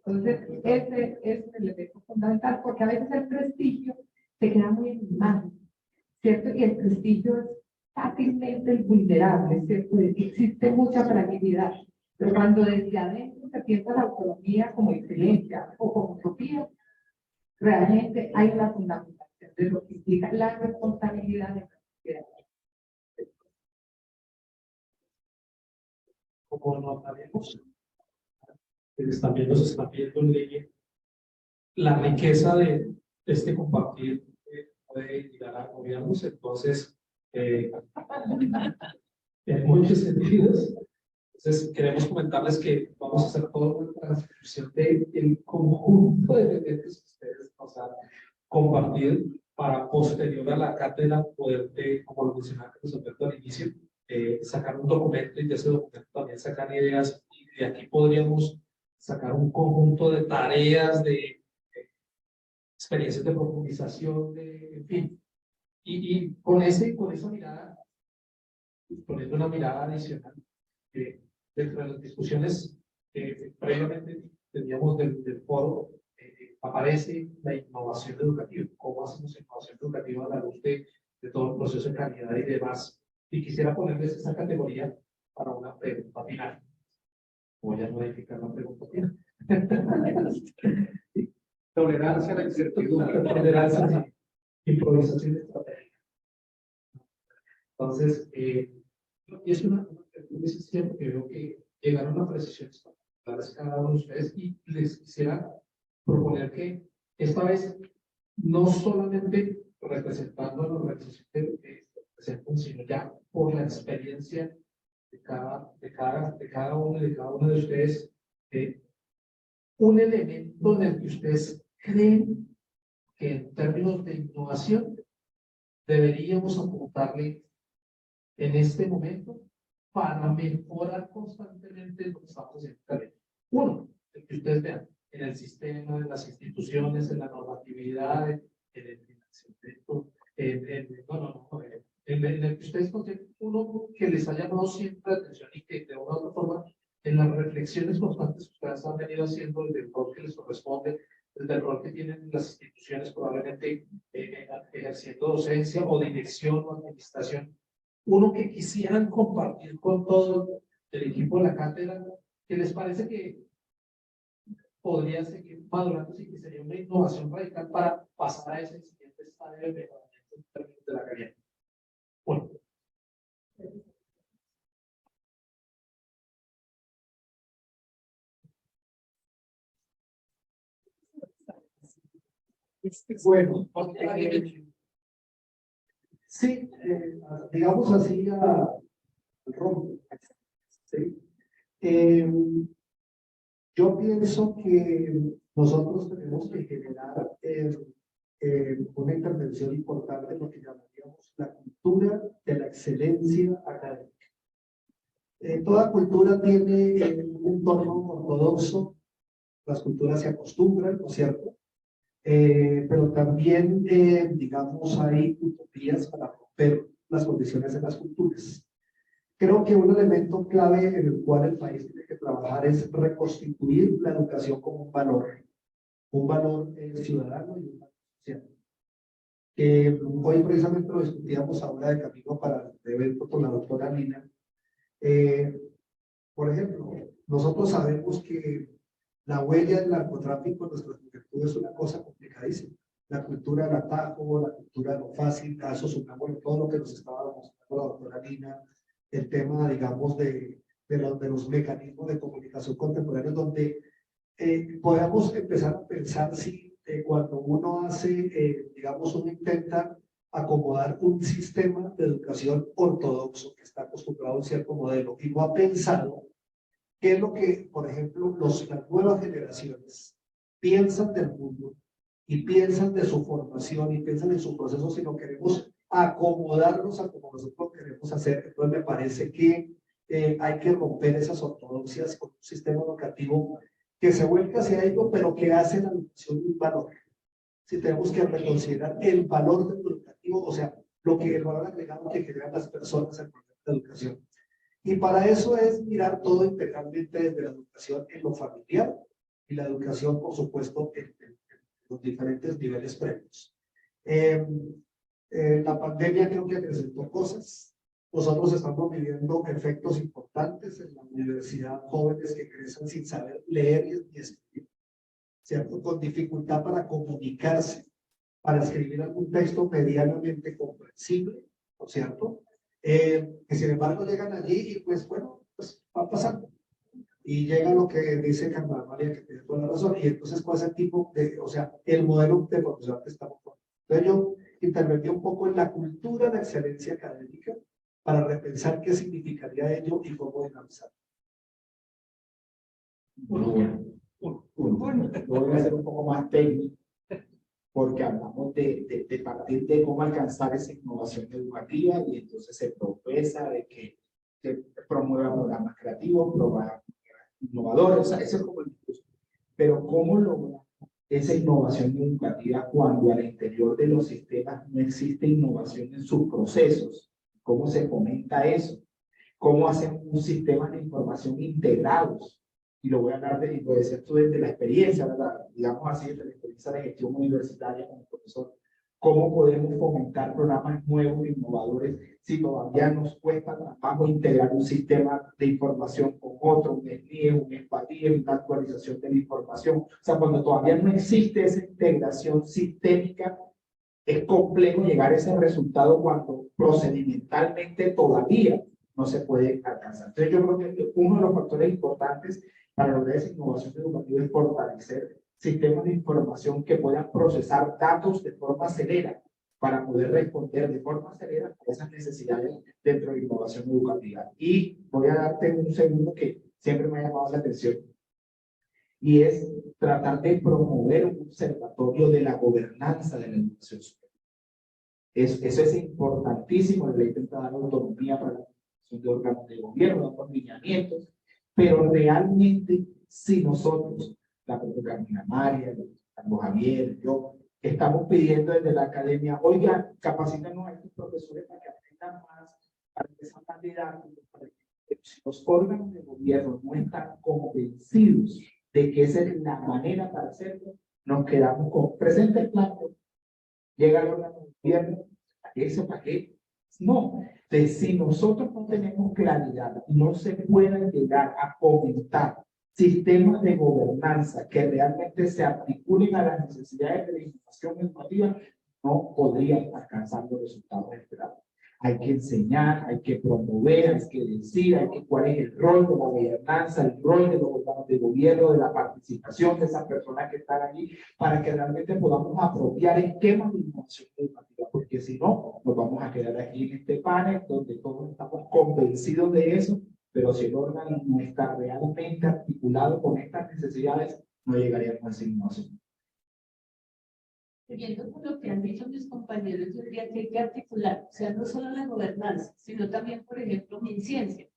Entonces, ese es el elemento fundamental, porque a veces el prestigio se queda muy en imagen, ¿cierto? Y el prestigio es fácilmente vulnerable, ¿cierto? Existe mucha fragilidad, pero cuando desde adentro se piensa la autonomía como excelencia o como utopía, realmente hay una fundamentación de lo que implica la responsabilidad de la sociedad. Como notaremos, también nos están viendo en línea, la riqueza de este compartir puede llegar a gobiernos, entonces, en muchos sentidos. Entonces, queremos comentarles que vamos a hacer toda una transcripción del conjunto de elementos que ustedes nos han compartido para posterior a la cátedra poder, como lo mencionaba Alberto al inicio, sacar un documento y de ese documento también sacar ideas y de aquí podríamos sacar un conjunto de tareas, de experiencias de profundización, en fin. Y con esa mirada, poniendo una mirada adicional, dentro de las discusiones que previamente teníamos del foro, aparece la innovación educativa. ¿Cómo hacemos innovación educativa a la luz de todo el proceso de calidad y demás? Y quisiera ponerles esa categoría para una pregunta final. Voy a modificar la pregunta final. Tolerancia a la incertidumbre, tolerancia a la improvisación estratégica. Entonces, y es una decisión que veo que llegaron a precisiones particulares cada uno de ustedes y les quisiera proponer que esta vez no solamente representando a la organización que representan, sino ya por la experiencia de cada uno y de cada uno de ustedes, un elemento en el que ustedes creen que en términos de innovación deberíamos apuntarle en este momento para mejorar constantemente lo que estamos haciendo. Uno, el que ustedes vean en el sistema, en las instituciones, en la normatividad, en el financiamiento, en el que ustedes consideran, uno que les haya llamado siempre la atención y que de una u otra forma en las reflexiones constantes que ustedes han venido haciendo desde el rol que les corresponde, desde el rol que tienen las instituciones probablemente ejerciendo docencia o dirección o administración, uno que quisieran compartir con todo el equipo de la cátedra, que les parece que podría seguir madurando y que sería una innovación radical para pasar a ese siguiente estadio de mejoramiento en términos de la calidad. Bueno. Bueno, sí, digamos así al rombo. ¿Sí? Yo pienso que nosotros tenemos que generar una intervención importante en lo que llamaríamos la cultura de la excelencia académica. Toda cultura tiene un entorno ortodoxo, las culturas se acostumbran, ¿no es cierto? pero también, digamos, hay utopías para romper las condiciones de las culturas. Creo que un elemento clave en el cual el país tiene que trabajar es reconstituir la educación como un valor ciudadano y un valor social. Hoy precisamente lo discutíamos ahora de camino para el evento con la doctora Lina. Por ejemplo, nosotros sabemos que la huella del narcotráfico en nuestra juventud es una cosa complicadísima. La cultura del atajo, la cultura de lo fácil, caso sumamos todo lo que nos estaba mostrando la doctora Lina, el tema, digamos, de los mecanismos de comunicación contemporáneos, donde podemos empezar a pensar si cuando uno hace, digamos, uno intenta acomodar un sistema de educación ortodoxo que está acostumbrado a un cierto modelo y no ha pensado qué es lo que, por ejemplo, las nuevas generaciones piensan del mundo y piensan de su formación y piensan en su proceso, sino queremos acomodarnos a como nosotros queremos hacer. Entonces me parece que hay que romper esas ortodoxias con un sistema educativo que se vuelca hacia ello, pero que hace la educación un valor. Si tenemos que reconsiderar el valor del educativo, o sea, el valor agregado que generan las personas en el proceso de educación. Y para eso es mirar todo integralmente desde la educación en lo familiar y la educación, por supuesto, en los diferentes niveles previos. La pandemia creo que presentó cosas. Nosotros estamos viviendo efectos importantes en la universidad, jóvenes que crecen sin saber leer ni escribir, ¿cierto? Con dificultad para comunicarse, para escribir algún texto medianamente comprensible, ¿no es cierto? Que sin embargo llegan allí y pues bueno, pues va pasando. Y llega lo que dice Carmen María, que tiene toda la razón, y entonces cuál es el tipo de, o sea, el modelo de profesor que estamos formando. Entonces yo intervení un poco en la cultura de excelencia académica para repensar qué significaría ello y cómo dinamizarlo. Bueno, voy a ser un poco más técnico, porque hablamos de partir de cómo alcanzar esa innovación educativa y entonces se profesa de que se promueva programas creativos, programas innovadores, o sea, eso es como el discurso. Pero ¿cómo lograr esa innovación educativa cuando al interior de los sistemas no existe innovación en sus procesos? ¿Cómo se fomenta eso? ¿Cómo hacemos un sistema de información integrados? Y lo voy a hablar de, lo decías tú desde la experiencia, ¿verdad? Digamos así, desde la experiencia de gestión universitaria como profesor. ¿Cómo podemos fomentar programas nuevos e innovadores si todavía nos cuesta trabajo integrar un sistema de información con otro, un SNIE, un SPADIE, una actualización de la información? O sea, cuando todavía no existe esa integración sistémica, es complejo llegar a ese resultado cuando procedimentalmente todavía no se puede alcanzar. Entonces yo creo que uno de los factores importantes para lograr esa innovación educativa es fortalecer sistemas de información que puedan procesar datos de forma acelera para poder responder de forma acelera a esas necesidades dentro de la innovación educativa. Y voy a darte un segundo que siempre me ha llamado la atención, y es tratar de promover un observatorio de la gobernanza de la educación superior. Eso es importantísimo, la ley intenta dar autonomía para la formación de órganos de gobierno, dando lineamientos, pero realmente si nosotros, la propia Carmen María, Carlos Javier, yo, estamos pidiendo desde la academia, oigan, capacítanos a estos profesores para que aprendan más, para que sean más didácticos, para que si los órganos de gobierno no están convencidos de que esa es la manera para hacerlo, nos quedamos con presente el plan, llega el órgano de gobierno, ese paquete. No, entonces si nosotros no tenemos claridad, no se pueden llegar a fomentar sistemas de gobernanza que realmente se articulen a las necesidades de la innovación educativa, no podrían alcanzar los resultados esperados. Hay que enseñar, hay que promover, hay que decir, cuál es el rol de la gobernanza, el rol de los órganos de gobierno, de la participación de esas personas que están allí, para que realmente podamos apropiar esquemas de innovación educativa, porque si no, nos vamos a quedar aquí en este panel donde todos estamos convencidos de eso, pero si el órgano no está realmente articulado con estas necesidades, no llegaríamos a esa innovación. Siguiendo con lo que han dicho mis compañeros, yo diría que hay que articular, o sea, no solo la gobernanza, sino también, por ejemplo, MinCiencia.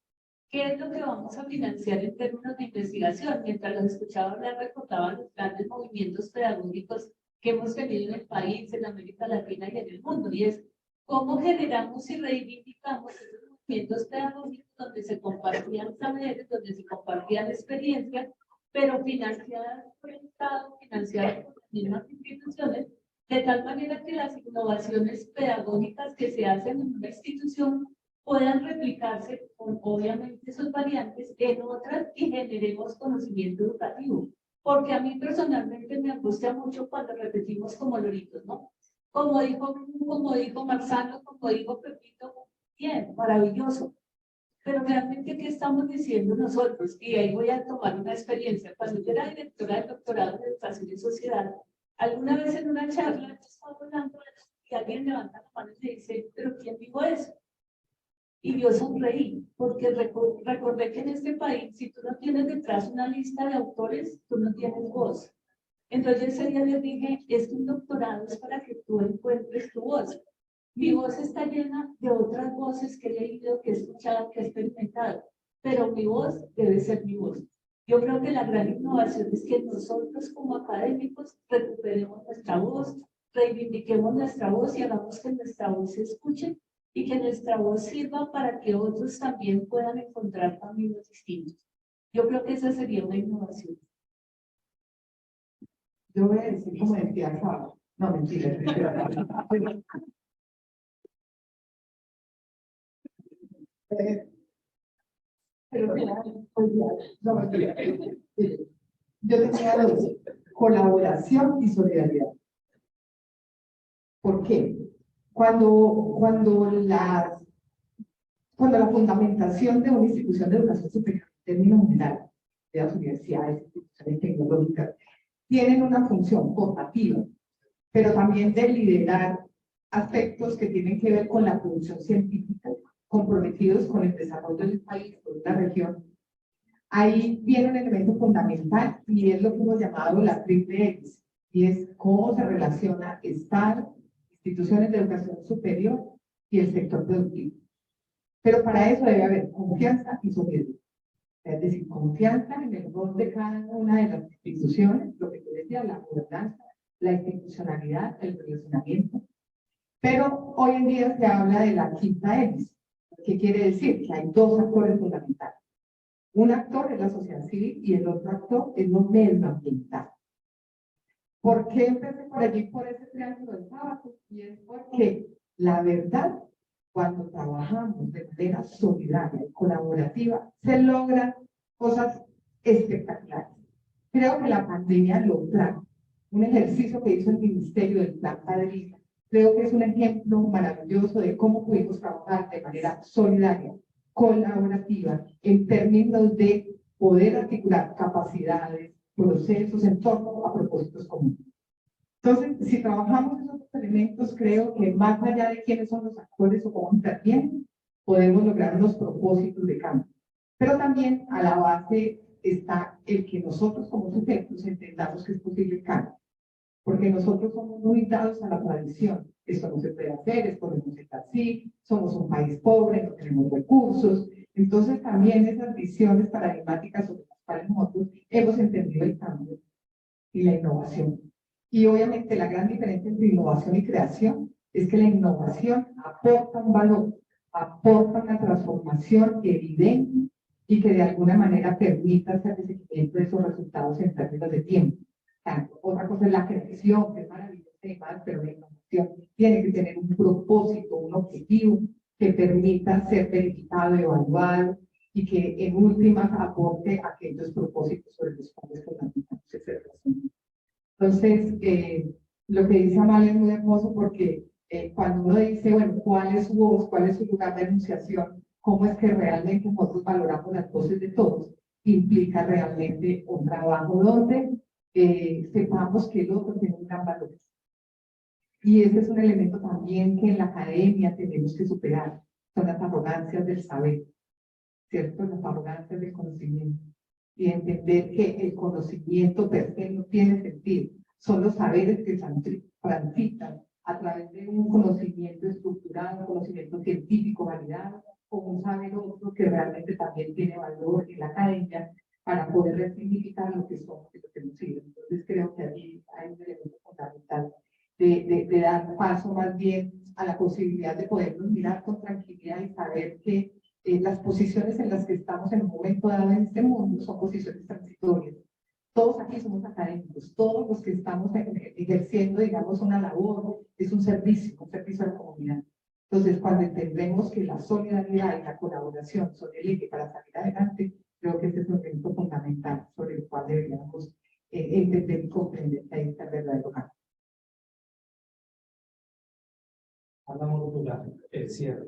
¿Qué es lo que vamos a financiar en términos de investigación? Mientras los escuchaba hablar, recordaba los grandes movimientos pedagógicos que hemos tenido en el país, en América Latina y en el mundo, y es cómo generamos y reivindicamos esos movimientos pedagógicos donde se compartían saberes, donde se compartían experiencias, pero financiadas por el Estado, financiadas por las mismas instituciones, de tal manera que las innovaciones pedagógicas que se hacen en una institución puedan replicarse con, obviamente, sus variantes en otras y generemos conocimiento educativo. Porque a mí personalmente me angustia mucho cuando repetimos como loritos, ¿no? Como dijo Marzano, como dijo Pepito, bien, maravilloso. Pero realmente, ¿qué estamos diciendo nosotros? Y ahí voy a tomar una experiencia. Cuando yo era directora del doctorado en Educación y Sociedad, alguna vez en una charla, yo estaba hablando y alguien levanta la mano y me dice, ¿pero quién dijo eso? Y yo sonreí, porque recordé que en este país, si tú no tienes detrás una lista de autores, tú no tienes voz. Entonces ese día les dije, es que un doctorado es para que tú encuentres tu voz. Mi voz está llena de otras voces que he leído, que he escuchado, que he experimentado, pero mi voz debe ser mi voz. Yo creo que la gran innovación es que nosotros como académicos recuperemos nuestra voz, reivindiquemos nuestra voz y hagamos que nuestra voz se escuche y que nuestra voz sirva para que otros también puedan encontrar caminos distintos. Yo creo que esa sería una innovación. Yo voy a decir como decía Saba. No, mentira. Pero no, mentira. Yo tenía dos, colaboración y solidaridad. ¿Por qué? Cuando la fundamentación de una institución de educación superior, en términos generales, de las universidades, instituciones tecnológicas, tienen una función formativa, pero también de liderar aspectos que tienen que ver con la producción científica, comprometidos con el desarrollo del país, de la región. Ahí viene un elemento fundamental y es lo que hemos llamado la triple X, y es cómo se relaciona Estado, instituciones de educación superior y el sector productivo. Pero para eso debe haber confianza y solidaridad. Es decir, confianza en el rol de cada una de las instituciones, lo que tú decías, la gobernanza, la institucionalidad, el relacionamiento. Pero hoy en día se habla de la quinta X. ¿Qué quiere decir? Que hay dos actores fundamentales. Un actor es la sociedad civil y el otro actor es lo medioambiental. ¿Por qué empecé por allí, por ese triángulo del sábado? Y es porque la verdad, cuando trabajamos de manera solidaria y colaborativa, se logran cosas espectaculares. Creo que la pandemia lo trajo. Un ejercicio que hizo el Ministerio del Plan Padrino, creo que es un ejemplo maravilloso de cómo pudimos trabajar de manera solidaria, colaborativa, en términos de poder articular capacidades, procesos en torno a propósitos comunes. Entonces, si trabajamos esos elementos, creo que más allá de quiénes son los actores o cómo intervienen, podemos lograr los propósitos de cambio. Pero también a la base está el que nosotros como sujetos entendamos que es posible el cambio. Porque nosotros somos muy dados a la tradición. Esto no se puede hacer, esto no se hace así, somos un país pobre, no tenemos recursos. Entonces también esas visiones paradigmáticas sobre las cuales nosotros hemos entendido el cambio y la innovación. Y obviamente la gran diferencia entre innovación y creación es que la innovación aporta un valor, aporta una transformación evidente y que de alguna manera permita hacer el seguimiento de esos resultados en términos de tiempo. Otra cosa es la creación, que es maravillosa y demás, pero la innovación tiene que tener un propósito, un objetivo que permita ser verificado, evaluado y que en últimas aporte aquellos propósitos sobre los cuales fundamentamos ese razonamiento. Entonces, lo que dice Amalia es muy hermoso porque cuando uno dice, bueno, ¿cuál es su voz? ¿Cuál es su lugar de enunciación? ¿Cómo es que realmente nosotros valoramos las voces de todos? Implica realmente un trabajo donde sepamos que el otro tiene un gran valor. Y ese es un elemento también que en la academia tenemos que superar. Son las arrogancias del saber, ¿cierto? Las arrogancias del conocimiento. Y entender que el conocimiento per se no tiene sentido. Son los saberes que transitan a través de un conocimiento estructurado, un conocimiento científico validado, o un saber otro que realmente también tiene valor en la academia para poder resignificar lo que somos y lo que hemos sido. Entonces creo que allí hay un elemento fundamental de dar paso más bien a la posibilidad de podernos mirar con tranquilidad y saber que las posiciones en las que estamos en un momento dado en este mundo son posiciones transitorias. Todos aquí somos académicos, todos los que estamos ejerciendo, digamos, una labor, es un servicio a la comunidad. Entonces, cuando entendemos que la solidaridad y la colaboración son el eje para salir adelante, creo que ese es un elemento fundamental sobre el cual deberíamos entender y comprender que ahí está el verdadero cambio. Hablamos de el cierre.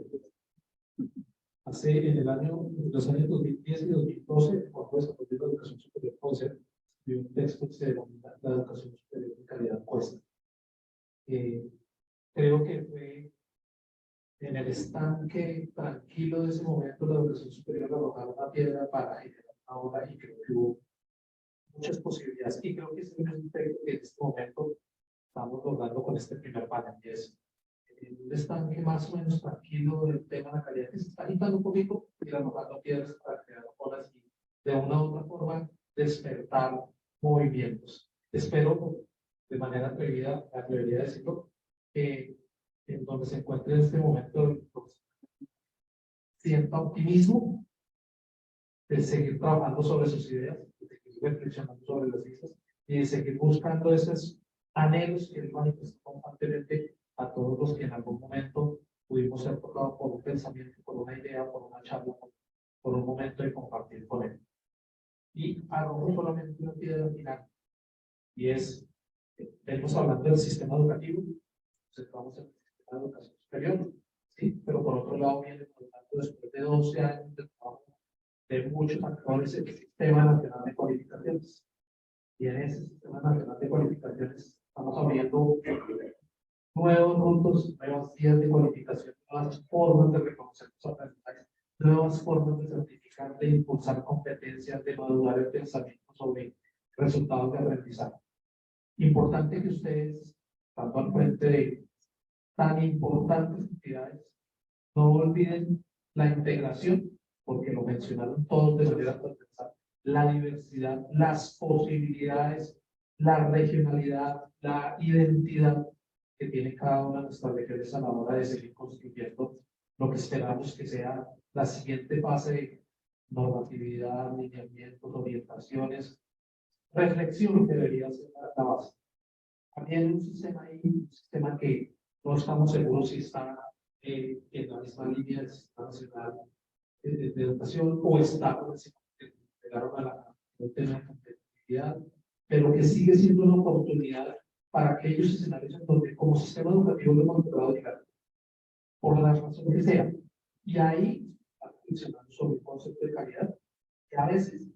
En los años 2010 y 2012, cuando desarrolló la educación superior CONCER, y un texto que se denomina La educación superior de calidad cuesta. Creo que fue en el estanque tranquilo de ese momento la educación superior arrojar una piedra para generar una ola, y creo que hubo muchas posibilidades. Y creo que ese es un texto que en este momento estamos logrando con este primer panel, y es un estanque más o menos tranquilo del tema de la calidad, que se está agitando un poquito, ir arrojando piedras para crear olas y de una u otra forma despertar movimientos. Espero, de manera atrevida, me atrevería a decirlo, que en donde se encuentre en este momento sienta optimismo de seguir trabajando sobre sus ideas, de seguir reflexionando sobre las mismas y de seguir buscando esos anhelos que él manifestó constantemente a todos los que en algún momento pudimos ser tocados por un pensamiento, por una idea, por una charla, por un momento de compartir con él. Y arrojo solamente una piedra final, y es, venimos hablando del sistema educativo, centramos en el sistema de educación superior, ¿sí? Pero por otro lado viene, por lo tanto, después de 12 años de trabajo de muchos actores, el Sistema Nacional de Cualificaciones. Y en ese Sistema Nacional de Cualificaciones estamos abriendo nuevos puntos, nuevas vías de cualificación, nuevas formas de reconocer los aprendizajes, nuevas formas de certificar, de impulsar competencias, de madurar el pensamiento sobre resultados de aprendizaje. Importante que ustedes, tanto al frente de tan importantes entidades, no olviden la integración, porque lo mencionaron todos de manera transversal, la diversidad, las posibilidades, la regionalidad, la identidad que tiene cada una de nuestras regiones a la hora de seguir construyendo lo que esperamos que sea la siguiente fase de normatividad, lineamientos, orientaciones, reflexión que debería ser la base. También un sistema ahí, un sistema que no estamos seguros si está en la misma línea del Sistema Nacional de Educación o está por encima, que llegaron a la tema de competitividad, pero que sigue siendo una oportunidad para aquellos escenarios en donde como sistema educativo lo hemos logrado llegar, por la razón que sea. Y ahí está funcionando sobre el concepto de calidad, que a veces,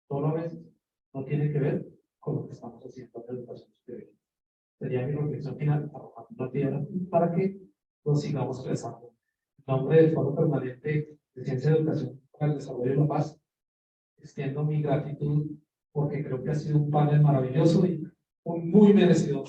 solo a veces, no tiene que ver con lo que estamos haciendo en la educación superior. Sería mi reflexión final, arrojando una piedra para que nos sigamos creciendo. En nombre del Foro Permanente de Ciencia y Educación para el Desarrollo y la Paz, extiendo mi gratitud porque creo que ha sido un panel maravilloso y muy merecido.